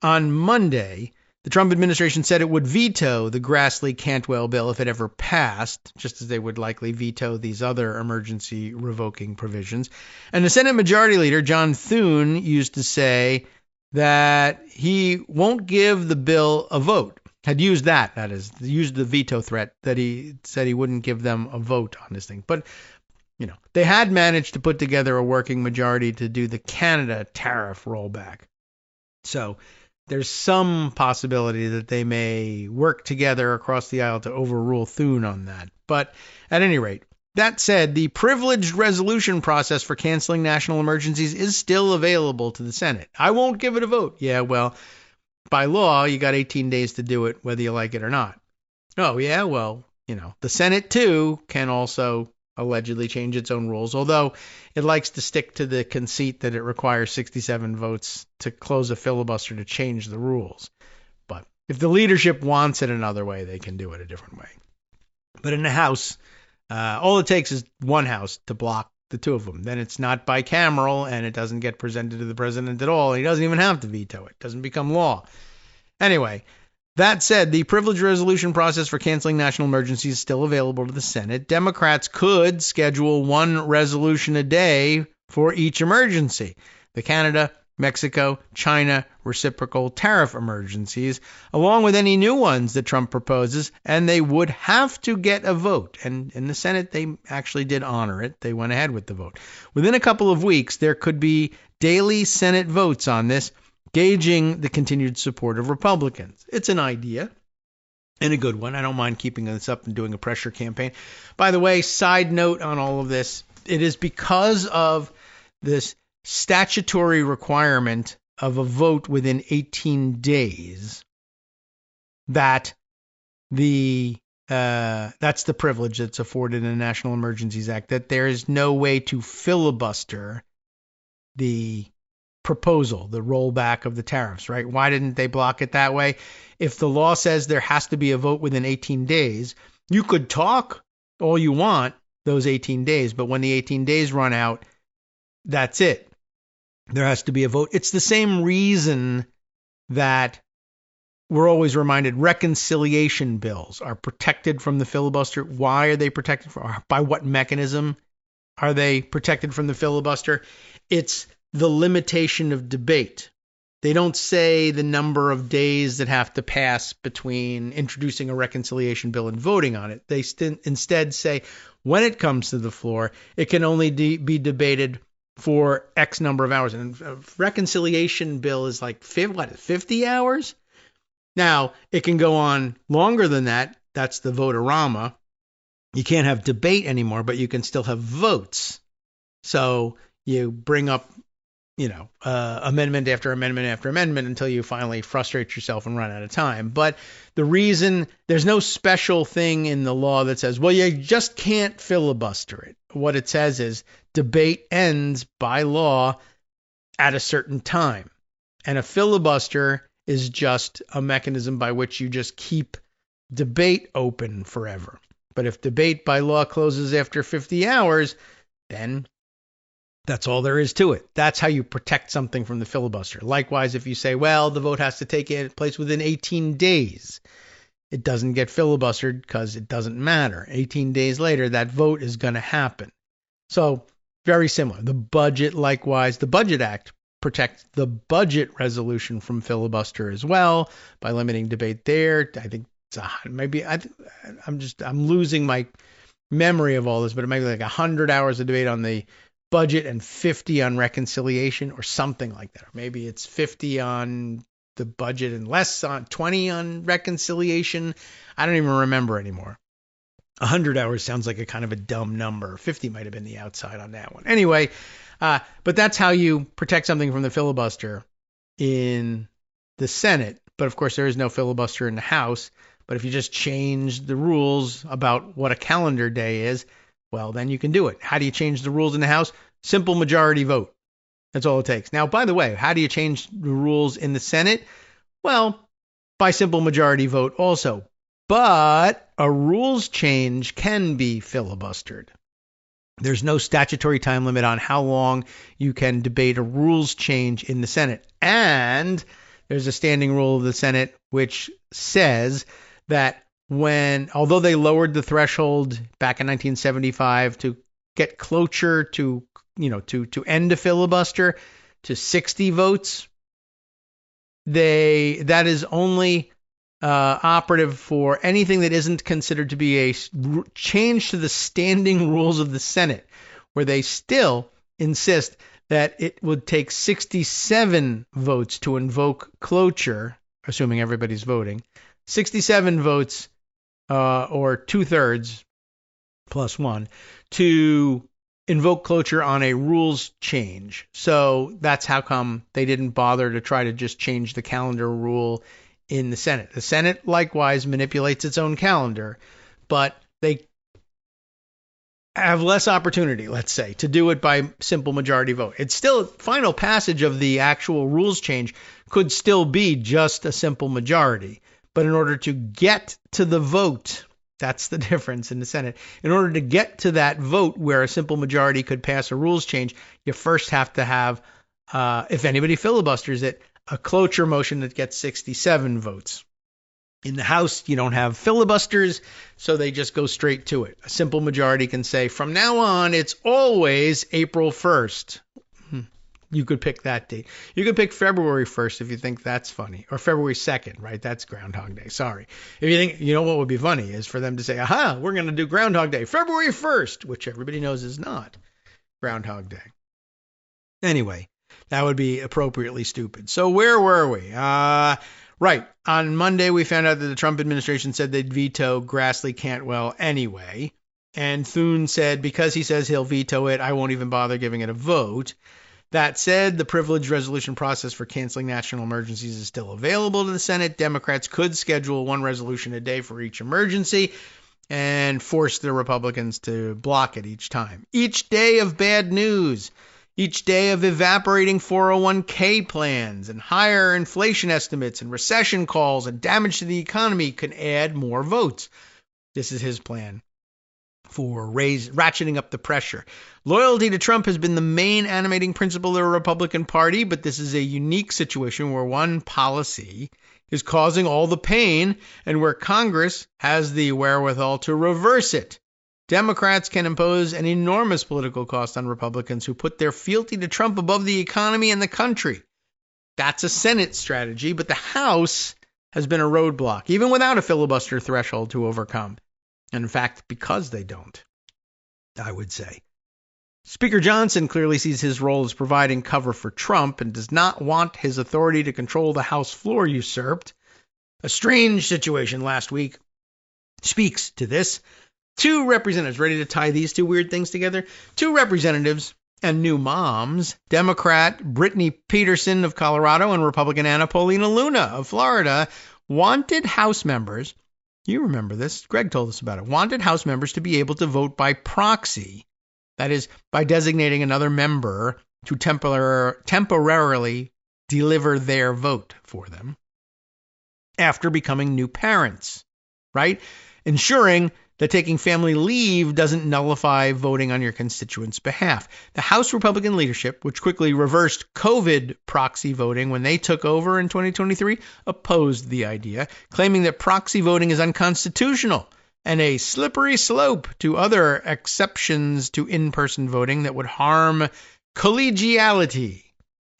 On Monday, the Trump administration said it would veto the Grassley-Cantwell bill if it ever passed, just as they would likely veto these other emergency revoking provisions. And the Senate Majority Leader, John Thune, used to say that he won't give the bill a vote. Had used that is, used the veto threat, that he said he wouldn't give them a vote on this thing. But, they had managed to put together a working majority to do the Canada tariff rollback. So there's some possibility that they may work together across the aisle to overrule Thune on that. But at any rate, that said, the privileged resolution process for canceling national emergencies is still available to the Senate. I won't give it a vote. Yeah, well, by law, you got 18 days to do it, whether you like it or not. Oh, yeah, well, the Senate, too, can also allegedly change its own rules, although it likes to stick to the conceit that it requires 67 votes to close a filibuster to change the rules. But if the leadership wants it another way, they can do it a different way. But in the House, all it takes is one House to block the two of them. Then it's not bicameral, and it doesn't get presented to the president at all. He doesn't even have to veto it. It doesn't become law. Anyway, that said, the privileged resolution process for canceling national emergencies is still available to the Senate. Democrats could schedule one resolution a day for each emergency. The Canada Mexico, China, reciprocal tariff emergencies, along with any new ones that Trump proposes, and they would have to get a vote. And in the Senate, they actually did honor it. They went ahead with the vote. Within a couple of weeks, there could be daily Senate votes on this, gauging the continued support of Republicans. It's an idea and a good one. I don't mind keeping this up and doing a pressure campaign. By the way, side note on all of this, it is because of this statutory requirement of a vote within 18 days that that's the privilege that's afforded in the National Emergencies Act, that there is no way to filibuster the proposal, the rollback of the tariffs, right? Why didn't they block it that way? If the law says there has to be a vote within 18 days, you could talk all you want those 18 days, but when the 18 days run out, that's it. There has to be a vote. It's the same reason that we're always reminded reconciliation bills are protected from the filibuster. Why are they protected? By what mechanism are they protected from the filibuster? It's the limitation of debate. They don't say the number of days that have to pass between introducing a reconciliation bill and voting on it. They instead say when it comes to the floor, it can only be debated for X number of hours. And a reconciliation bill is like 50 hours? Now, it can go on longer than that. That's the vote-a-rama. You can't have debate anymore, but you can still have votes. So you bring up, amendment after amendment after amendment until you finally frustrate yourself and run out of time. But the reason, there's no special thing in the law that says, well, you just can't filibuster it. What it says is debate ends by law at a certain time. And a filibuster is just a mechanism by which you just keep debate open forever. But if debate by law closes after 50 hours, then that's all there is to it. That's how you protect something from the filibuster. Likewise, if you say, well, the vote has to take place within 18 days, it doesn't get filibustered because it doesn't matter. 18 days later, that vote is going to happen. So very similar. The budget, likewise, the Budget Act protects the budget resolution from filibuster as well by limiting debate there. I think I'm losing my memory of all this, but it might be like 100 hours of debate on the budget and 50 on reconciliation or something like that. Or maybe it's 50 on the budget and less on 20 on reconciliation. I don't even remember anymore. 100 hours sounds like a kind of a dumb number. 50 might have been the outside on that one. Anyway, but that's how you protect something from the filibuster in the Senate. But of course, there is no filibuster in the House. But if you just change the rules about what a calendar day is, well, then you can do it. How do you change the rules in the House? Simple majority vote. That's all it takes. Now, by the way, how do you change the rules in the Senate? Well, by simple majority vote also. But a rules change can be filibustered. There's no statutory time limit on how long you can debate a rules change in the Senate. And there's a standing rule of the Senate which says that although they lowered the threshold back in 1975 to get cloture to end a filibuster to 60 votes, that is only operative for anything that isn't considered to be a change to the standing rules of the Senate, where they still insist that it would take 67 votes to invoke cloture, assuming everybody's voting, 67 votes or 2/3 plus one to invoke cloture on a rules change. So that's how come they didn't bother to try to just change the calendar rule in the Senate. The Senate likewise manipulates its own calendar, but they have less opportunity, let's say, to do it by simple majority vote. It's still final passage of the actual rules change could still be just a simple majority. But in order to get to the vote, that's the difference in the Senate. In order to get to that vote where a simple majority could pass a rules change, you first have to have, if anybody filibusters it, a cloture motion that gets 67 votes. In the House, you don't have filibusters, so they just go straight to it. A simple majority can say, from now on, it's always April 1st. you could pick that date. You could pick February 1st if you think that's funny, or February 2nd, right? That's Groundhog Day. Sorry. If you think, you know what would be funny is for them to say, aha, we're going to do Groundhog Day, February 1st, which everybody knows is not Groundhog Day. Anyway, that would be appropriately stupid. So where were we? Right. On Monday, we found out that the Trump administration said they'd veto Grassley-Cantwell anyway. And Thune said, because he says he'll veto it, I won't even bother giving it a vote. That said, the privileged resolution process for canceling national emergencies is still available to the Senate. Democrats could schedule one resolution a day for each emergency and force the Republicans to block it each time. Each day of bad news, each day of evaporating 401k plans and higher inflation estimates and recession calls and damage to the economy can add more votes. This is his plan for ratcheting up the pressure. Loyalty to Trump has been the main animating principle of the Republican Party, but this is a unique situation where one policy is causing all the pain and where Congress has the wherewithal to reverse it. Democrats can impose an enormous political cost on Republicans who put their fealty to Trump above the economy and the country. That's a Senate strategy, but the House has been a roadblock, even without a filibuster threshold to overcome. And in fact, because they don't, I would say. Speaker Johnson clearly sees his role as providing cover for Trump and does not want his authority to control the House floor usurped. A strange situation last week speaks to this. Two representatives, ready to tie these two weird things together? Two representatives and new moms, Democrat Brittany Peterson of Colorado and Republican Anna Paulina Luna of Florida, wanted House members, you remember this, Greg told us about it, wanted House members to be able to vote by proxy. That is, by designating another member to temporarily deliver their vote for them after becoming new parents, right? Ensuring that taking family leave doesn't nullify voting on your constituents' behalf. The House Republican leadership, which quickly reversed COVID proxy voting when they took over in 2023, opposed the idea, claiming that proxy voting is unconstitutional and a slippery slope to other exceptions to in-person voting that would harm collegiality.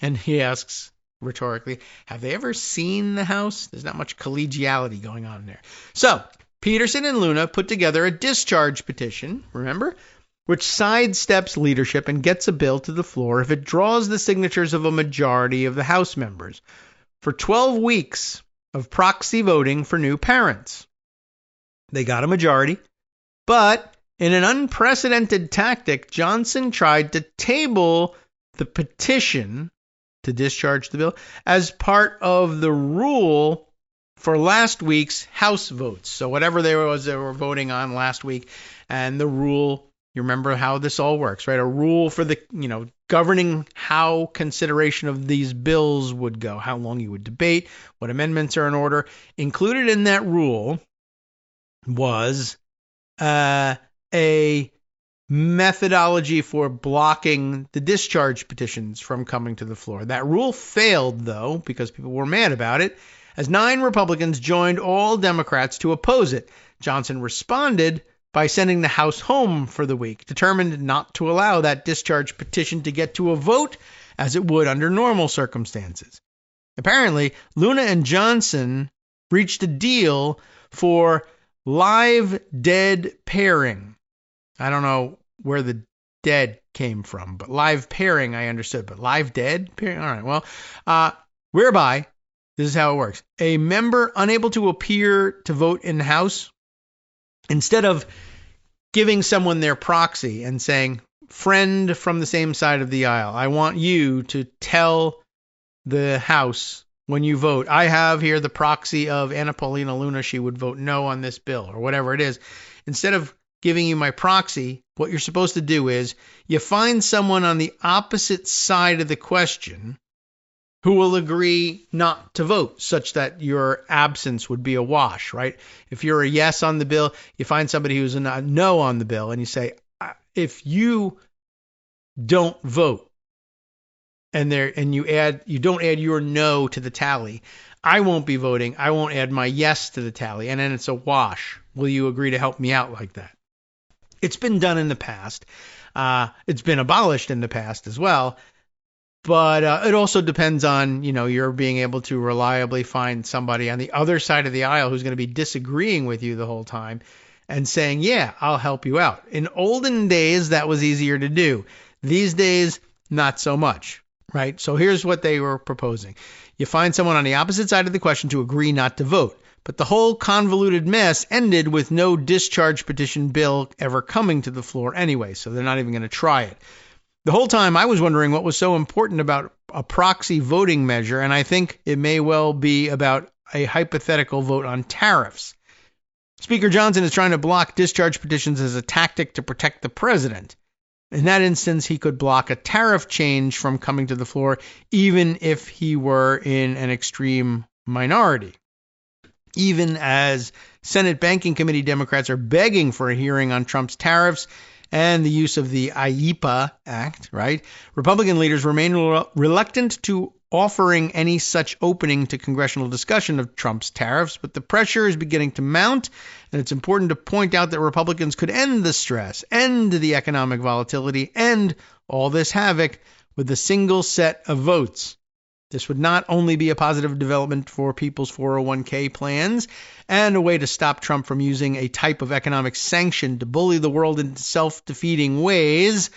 And he asks, rhetorically, have they ever seen the House? There's not much collegiality going on there. So, Peterson and Luna put together a discharge petition, remember, which sidesteps leadership and gets a bill to the floor if it draws the signatures of a majority of the House members for 12 weeks of proxy voting for new parents. They got a majority, but in an unprecedented tactic, Johnson tried to table the petition to discharge the bill as part of the rule for last week's House votes. So whatever they were voting on last week, and the rule, you remember how this all works, right? A rule for the, governing how consideration of these bills would go, how long you would debate, what amendments are in order. Included in that rule was a methodology for blocking the discharge petitions from coming to the floor. That rule failed, though, because people were mad about it, as 9 Republicans joined all Democrats to oppose it. Johnson responded by sending the House home for the week, determined not to allow that discharge petition to get to a vote as it would under normal circumstances. Apparently, Luna and Johnson reached a deal for live dead pairing. I don't know where the dead came from, but live pairing I understood, but live dead pairing? All right, well, whereby, this is how it works. A member unable to appear to vote in the House, instead of giving someone their proxy and saying, friend from the same side of the aisle, I want you to tell the House when you vote, I have here the proxy of Anna Paulina Luna, she would vote no on this bill, or whatever it is. Instead of giving you my proxy, what you're supposed to do is you find someone on the opposite side of the question who will agree not to vote, such that your absence would be a wash, right? If you're a yes on the bill, you find somebody who's a no on the bill, and you say, if you don't vote, and you don't add your no to the tally, I won't be voting. I won't add my yes to the tally, and then it's a wash. Will you agree to help me out like that? It's been done in the past. It's been abolished in the past as well. But it also depends on, you're being able to reliably find somebody on the other side of the aisle who's going to be disagreeing with you the whole time and saying, yeah, I'll help you out. In olden days, that was easier to do. These days, not so much, right? So here's what they were proposing. You find someone on the opposite side of the question to agree not to vote. But the whole convoluted mess ended with no discharge petition bill ever coming to the floor anyway, so they're not even going to try it. The whole time I was wondering what was so important about a proxy voting measure, and I think it may well be about a hypothetical vote on tariffs. Speaker Johnson is trying to block discharge petitions as a tactic to protect the president. In that instance, he could block a tariff change from coming to the floor, even if he were in an extreme minority. Even as Senate Banking Committee Democrats are begging for a hearing on Trump's tariffs and the use of the IEEPA Act, right? Republican leaders remain reluctant to offering any such opening to congressional discussion of Trump's tariffs, but the pressure is beginning to mount, and it's important to point out that Republicans could end the stress, end the economic volatility, end all this havoc with a single set of votes. This would not only be a positive development for people's 401k plans and a way to stop Trump from using a type of economic sanction to bully the world into self-defeating ways,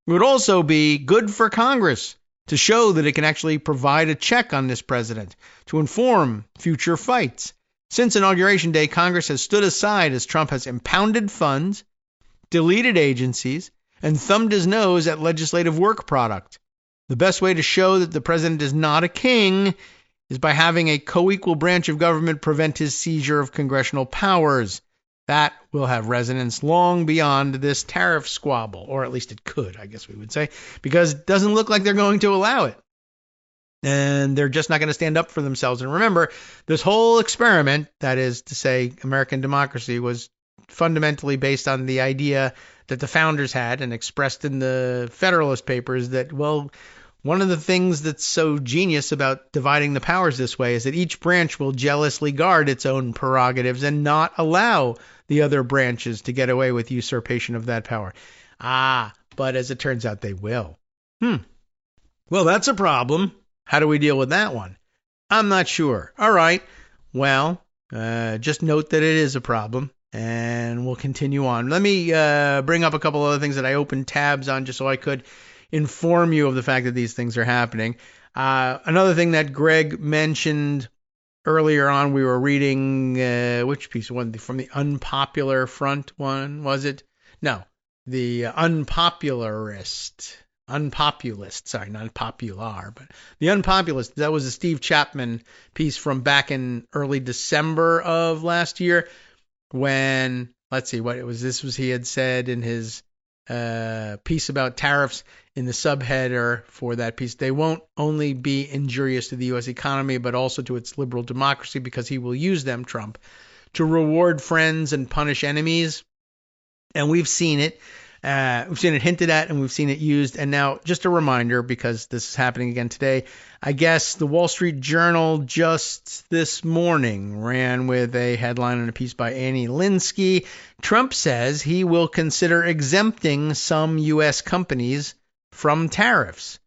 it would also be good for Congress to show that it can actually provide a check on this president, to inform future fights. Since Inauguration Day, Congress has stood aside as Trump has impounded funds, deleted agencies, and thumbed his nose at legislative work product. The best way to show that the president is not a king is by having a co-equal branch of government prevent his seizure of congressional powers. That will have resonance long beyond this tariff squabble, or at least it could, I guess we would say, because it doesn't look like they're going to allow it. And they're just not going to stand up for themselves. And remember, this whole experiment, that is to say, American democracy, was fundamentally based on the idea that the founders had and expressed in the Federalist Papers that, well, one of the things that's so genius about dividing the powers this way is that each branch will jealously guard its own prerogatives and not allow the other branches to get away with usurpation of that power. But as it turns out, they will. Well, that's a problem. How do we deal with that one? I'm not sure. All right. Well, just note that it is a problem, and we'll continue on. Let me bring up a couple other things that I opened tabs on just so I could inform you of the fact that these things are happening. Another thing that Greg mentioned earlier on, we were reading, which piece? One from the Unpopular Front one, was it? No, the Unpopulist, sorry, not popular, but the Unpopulist. That was a Steve Chapman piece from back in early December of last year when, let's see what it was. This was, he had said in his piece about tariffs in the subheader for that piece, they won't only be injurious to the U.S. economy, but also to its liberal democracy, because he will use them, Trump, to reward friends and punish enemies. And we've seen it. We've seen it hinted at, and we've seen it used. And now, just a reminder, because this is happening again today, I guess the Wall Street Journal just this morning ran with a headline and a piece by Annie Linsky. Trump says he will consider exempting some U.S. companies from tariffs,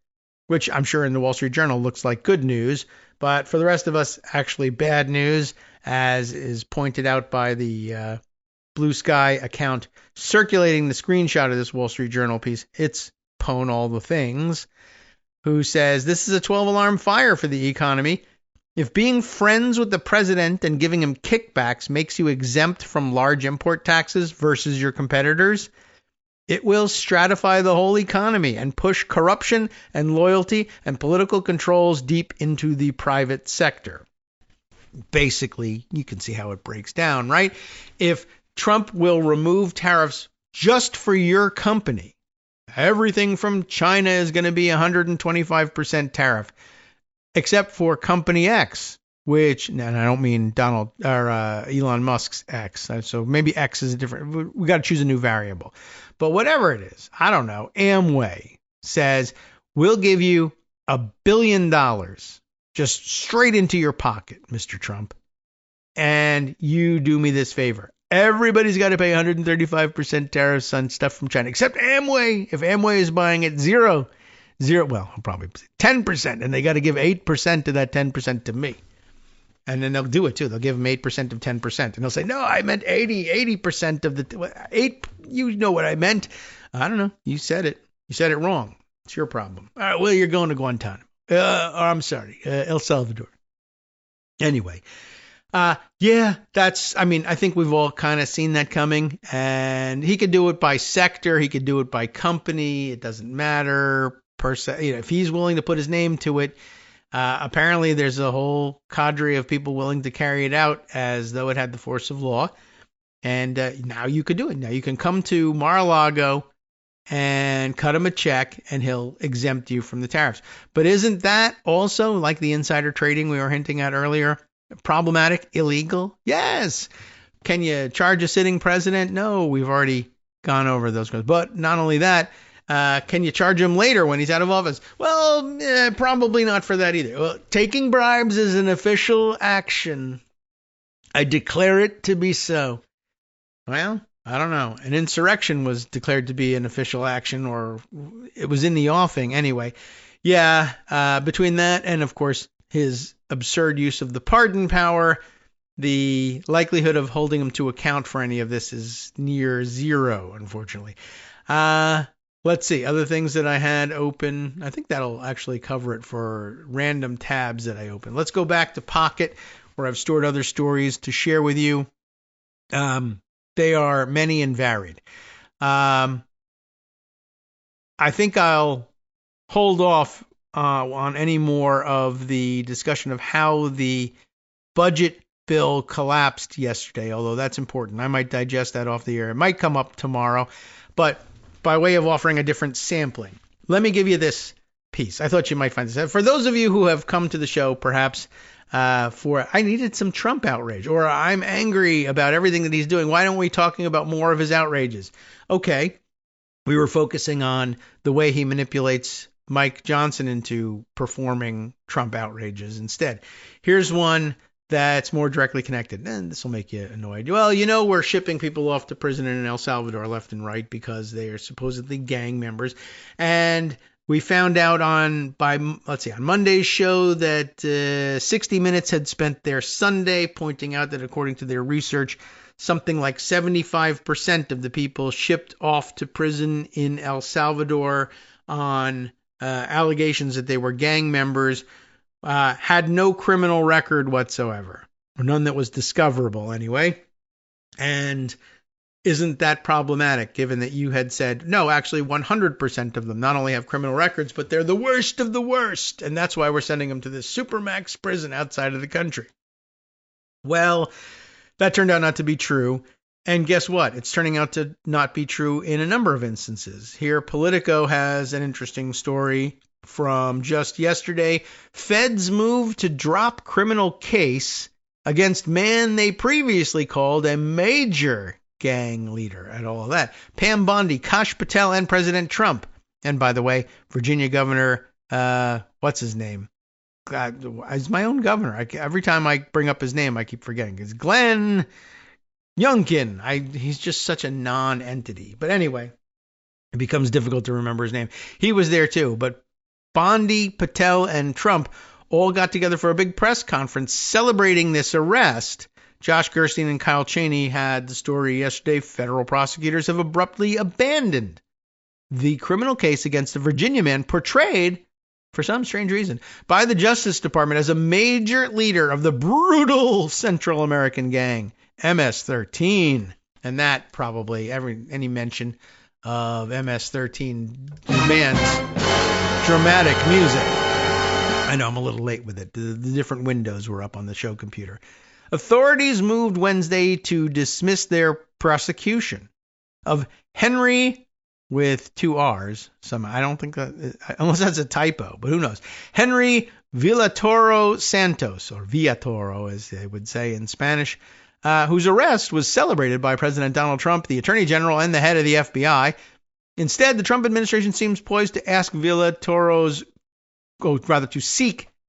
which I'm sure in the Wall Street Journal looks like good news, but for the rest of us, actually bad news, as is pointed out by the Blue Sky account circulating the screenshot of this Wall Street Journal piece. It's Pwn All the Things, who says this is a 12-alarm fire for the economy. If being friends with the president and giving him kickbacks makes you exempt from large import taxes versus your competitors, it will stratify the whole economy and push corruption and loyalty and political controls deep into the private sector. Basically, you can see how it breaks down, right? If Trump will remove tariffs just for your company, everything from China is going to be 125% tariff, except for company X, which, and I don't mean Donald or Elon Musk's X. So maybe X is a different, we got to choose a new variable. But whatever it is, I don't know. Amway says, we'll give you $1 billion just straight into your pocket, Mr. Trump. And you do me this favor. Everybody's got to pay 135% tariffs on stuff from China, except Amway. If Amway is buying it, zero probably 10%, and they got to give 8% of that 10% to me. And then they'll do it too. They'll give them 8% of 10%. And they'll say, no, I meant 80% of the 8. You know what I meant. I don't know. You said it. You said it wrong. It's your problem. All right. Well, you're going to Guantanamo. I'm sorry. El Salvador. Anyway. I think we've all kind of seen that coming. And he could do it by sector. He could do it by company. It doesn't matter. If he's willing to put his name to it. Apparently, there's a whole cadre of people willing to carry it out as though it had the force of law. And now you could do it. Now you can come to Mar-a-Lago and cut him a check, and he'll exempt you from the tariffs. But isn't that also, like the insider trading we were hinting at earlier, problematic, illegal? Yes. Can you charge a sitting president? No, we've already gone over those. But not only that, can you charge him later when he's out of office? Well, probably not for that either. Well, taking bribes is an official action. I declare it to be so. Well, I don't know. An insurrection was declared to be an official action, or it was in the offing anyway. Yeah, between that and, of course, his absurd use of the pardon power, the likelihood of holding him to account for any of this is near zero, unfortunately. Let's see, other things that I had open. I think that'll actually cover it for random tabs that I open. Let's go back to Pocket, where I've stored other stories to share with you. They are many and varied. I think I'll hold off on any more of the discussion of how the budget bill collapsed yesterday, although that's important. I might digest that off the air. It might come up tomorrow, but by way of offering a different sampling, let me give you this piece. I thought you might find this. For those of you who have come to the show, perhaps I needed some Trump outrage, or I'm angry about everything that he's doing. Why don't we talking about more of his outrages? Okay, we were focusing on the way he manipulates Mike Johnson into performing Trump outrages instead. Here's one that's more directly connected, and this will make you annoyed. Well, we're shipping people off to prison in El Salvador left and right because they are supposedly gang members. And we found out on Monday's show that 60 Minutes had spent their Sunday pointing out that according to their research, something like 75% of the people shipped off to prison in El Salvador on allegations that they were gang members had no criminal record whatsoever, or none that was discoverable anyway. And isn't that problematic, given that you had said, no, actually 100% of them not only have criminal records, but they're the worst of the worst, and that's why we're sending them to this supermax prison outside of the country? Well, that turned out not to be true. And guess what? It's turning out to not be true in a number of instances. Here, Politico has an interesting story from just yesterday. Feds move to drop criminal case against man they previously called a major gang leader, and all of that. Pam Bondi, Kash Patel, and President Trump. And by the way, Virginia Governor, what's his name? He's my own governor. Every time I bring up his name, I keep forgetting. It's Glenn Youngkin. He's just such a non-entity. But anyway, it becomes difficult to remember his name. He was there too. But Bondi, Patel, and Trump all got together for a big press conference celebrating this arrest. Josh Gerstein and Kyle Cheney had the story yesterday. Federal prosecutors have abruptly abandoned the criminal case against a Virginia man portrayed, for some strange reason, by the Justice Department as a major leader of the brutal Central American gang, MS-13. And that probably, any mention of MS-13 demands dramatic music. I know I'm a little late with it. The different windows were up on the show computer. Authorities moved Wednesday to dismiss their prosecution of Henry, with 2 R's. I don't think that, unless that's a typo, but who knows. Henry Villatoro Santos, or Villatoro as they would say in Spanish, whose arrest was celebrated by President Donald Trump, the Attorney General, and the head of the FBI. Instead, the Trump administration seems poised to seek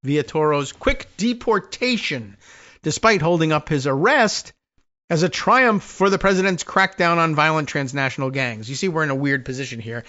Villatoro's quick deportation, despite holding up his arrest as a triumph for the president's crackdown on violent transnational gangs. You see, we're in a weird position here.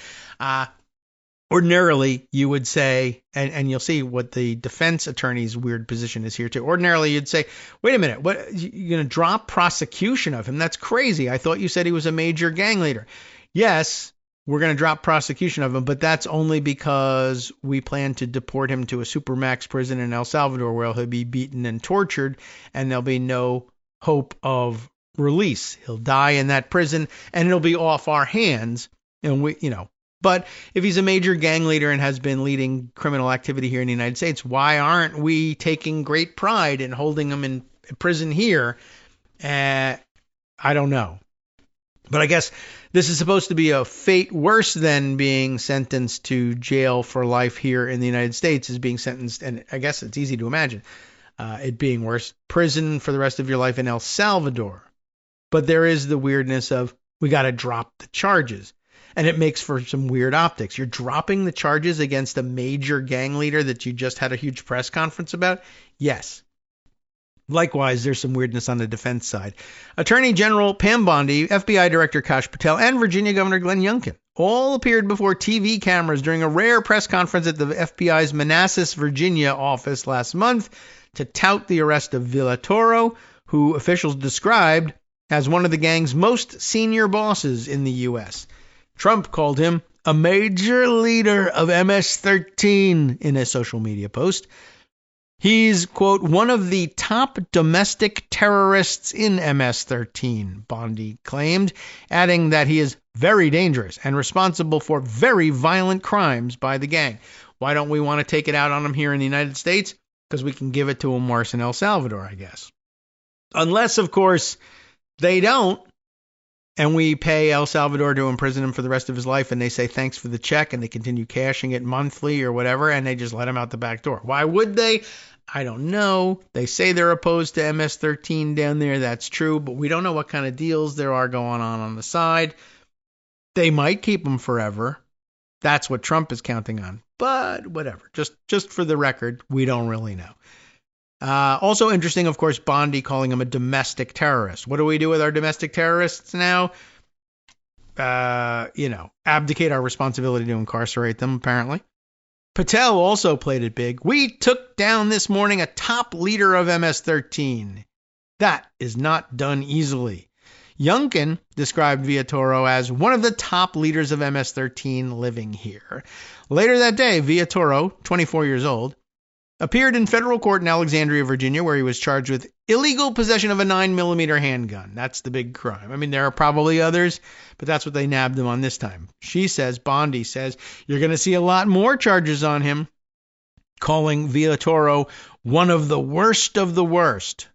Ordinarily, you would say, and you'll see what the defense attorney's weird position is here too. Ordinarily, you'd say, wait a minute, what, you're going to drop prosecution of him? That's crazy. I thought you said he was a major gang leader. Yes, we're going to drop prosecution of him, but that's only because we plan to deport him to a supermax prison in El Salvador where he'll be beaten and tortured, and there'll be no hope of release. He'll die in that prison, and it'll be off our hands, and we, But if he's a major gang leader and has been leading criminal activity here in the United States, why aren't we taking great pride in holding him in prison here? I don't know. But I guess this is supposed to be a fate worse than being sentenced to jail for life here in the United States is being sentenced. And I guess it's easy to imagine it being worse. Prison for the rest of your life in El Salvador. But there is the weirdness of we got to drop the charges. And it makes for some weird optics. You're dropping the charges against a major gang leader that you just had a huge press conference about? Yes. Likewise, there's some weirdness on the defense side. Attorney General Pam Bondi, FBI Director Kash Patel, and Virginia Governor Glenn Youngkin all appeared before TV cameras during a rare press conference at the FBI's Manassas, Virginia office last month to tout the arrest of Villatoro, who officials described as one of the gang's most senior bosses in the U.S. Trump called him a major leader of MS-13 in a social media post. He's, quote, one of the top domestic terrorists in MS-13, Bondi claimed, adding that he is very dangerous and responsible for very violent crimes by the gang. Why don't we want to take it out on him here in the United States? Because we can give it to him worse in El Salvador, I guess. Unless, of course, they don't. And we pay El Salvador to imprison him for the rest of his life, and they say thanks for the check, and they continue cashing it monthly or whatever, and they just let him out the back door. Why would they? I don't know. They say they're opposed to MS-13 down there. That's true, but we don't know what kind of deals there are going on the side. They might keep him forever. That's what Trump is counting on. But whatever. Just for the record, we don't really know. Also interesting, of course, Bondi calling him a domestic terrorist. What do we do with our domestic terrorists now? Abdicate our responsibility to incarcerate them, apparently. Patel also played it big. We took down this morning a top leader of MS-13. That is not done easily. Youngkin described Villatoro as one of the top leaders of MS-13 living here. Later that day, Villatoro, 24 years old, appeared in federal court in Alexandria, Virginia, where he was charged with illegal possession of a 9mm handgun. That's the big crime. I mean, there are probably others, but that's what they nabbed him on this time. Bondi says, you're going to see a lot more charges on him, calling Villatoro one of the worst of the worst.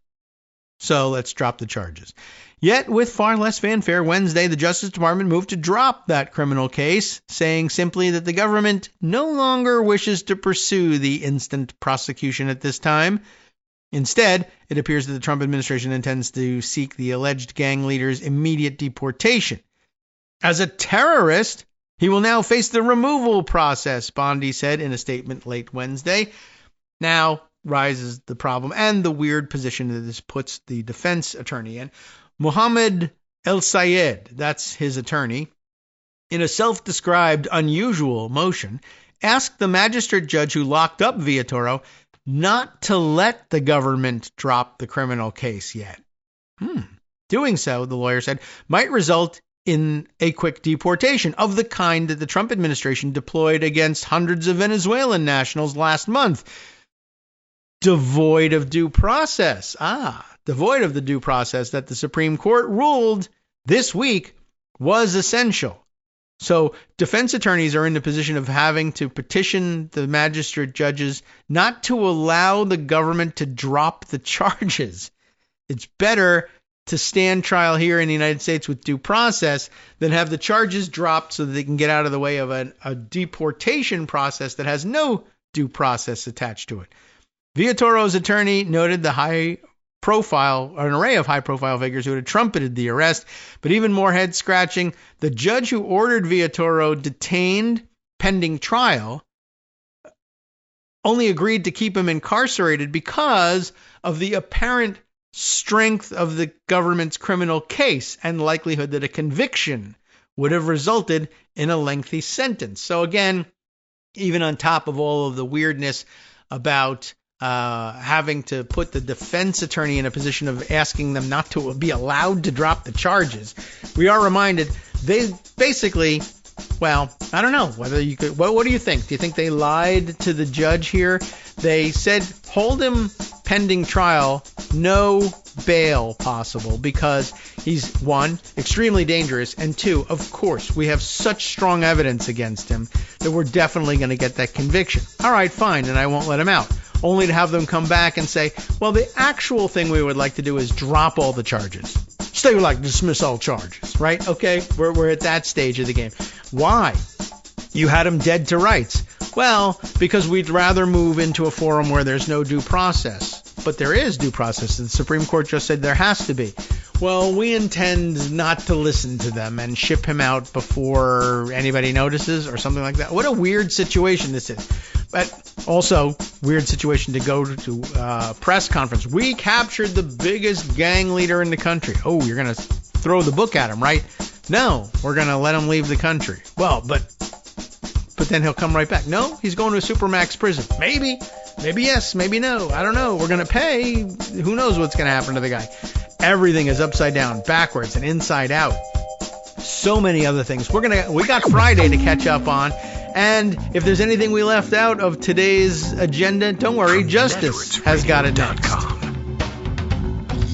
So let's drop the charges. Yet, with far less fanfare, Wednesday, the Justice Department moved to drop that criminal case, saying simply that the government no longer wishes to pursue the instant prosecution at this time. Instead, it appears that the Trump administration intends to seek the alleged gang leader's immediate deportation. As a terrorist, he will now face the removal process, Bondi said in a statement late Wednesday. Now rises the problem and the weird position that this puts the defense attorney in. Mohammed El Sayed, that's his attorney, in a self-described unusual motion, asked the magistrate judge who locked up Villatoro not to let the government drop the criminal case yet. Doing so, the lawyer said, might result in a quick deportation of the kind that the Trump administration deployed against hundreds of Venezuelan nationals last month. Devoid of due process. Devoid of the due process that the Supreme Court ruled this week was essential. So defense attorneys are in the position of having to petition the magistrate judges not to allow the government to drop the charges. It's better to stand trial here in the United States with due process than have the charges dropped so that they can get out of the way of a deportation process that has no due process attached to it. Villatoro's attorney noted an array of high-profile figures who had trumpeted the arrest, but even more head-scratching, the judge who ordered Villatoro detained pending trial only agreed to keep him incarcerated because of the apparent strength of the government's criminal case and likelihood that a conviction would have resulted in a lengthy sentence. So again, even on top of all of the weirdness about having to put the defense attorney in a position of asking them not to be allowed to drop the charges. We are reminded they basically, well, I don't know whether you could. What do you think? Do you think they lied to the judge here? They said hold him pending trial, no bail possible, because he's, one, extremely dangerous, and two, of course, we have such strong evidence against him that we're definitely going to get that conviction. All right, fine, and I won't let him out. Only to have them come back and say, well, the actual thing we would like to do is drop all the charges. So they would like to dismiss all charges, right? Okay, we're at that stage of the game. Why? You had him dead to rights. Well, because we'd rather move into a forum where there's no due process. But there is due process. The Supreme Court just said there has to be. Well, we intend not to listen to them and ship him out before anybody notices or something like that. What a weird situation this is. But also, weird situation to go to a press conference. We captured the biggest gang leader in the country. Oh, you're going to throw the book at him, right? No, we're going to let him leave the country. Well, but then he'll come right back. No, he's going to a supermax prison. Maybe yes, maybe no. I don't know. We're going to pay. Who knows what's going to happen to the guy? Everything is upside down, backwards, and inside out. So many other things. We got Friday to catch up on. And if there's anything we left out of today's agenda, don't worry, Justice has got it next.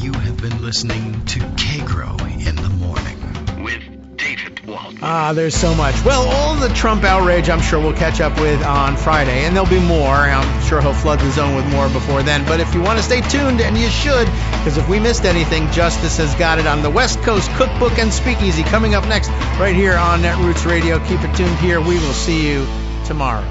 You have been listening to Kagro in the morning with David Waldman. There's so much. Well, all the Trump outrage, I'm sure we'll catch up with on Friday, and there'll be more. I'm sure he'll flood the zone with more before then. But if you want to stay tuned, and you should, because if we missed anything, Justice has got it on the West Coast Cookbook and Speakeasy coming up next right here on Netroots Radio. Keep it tuned here. We will see you tomorrow.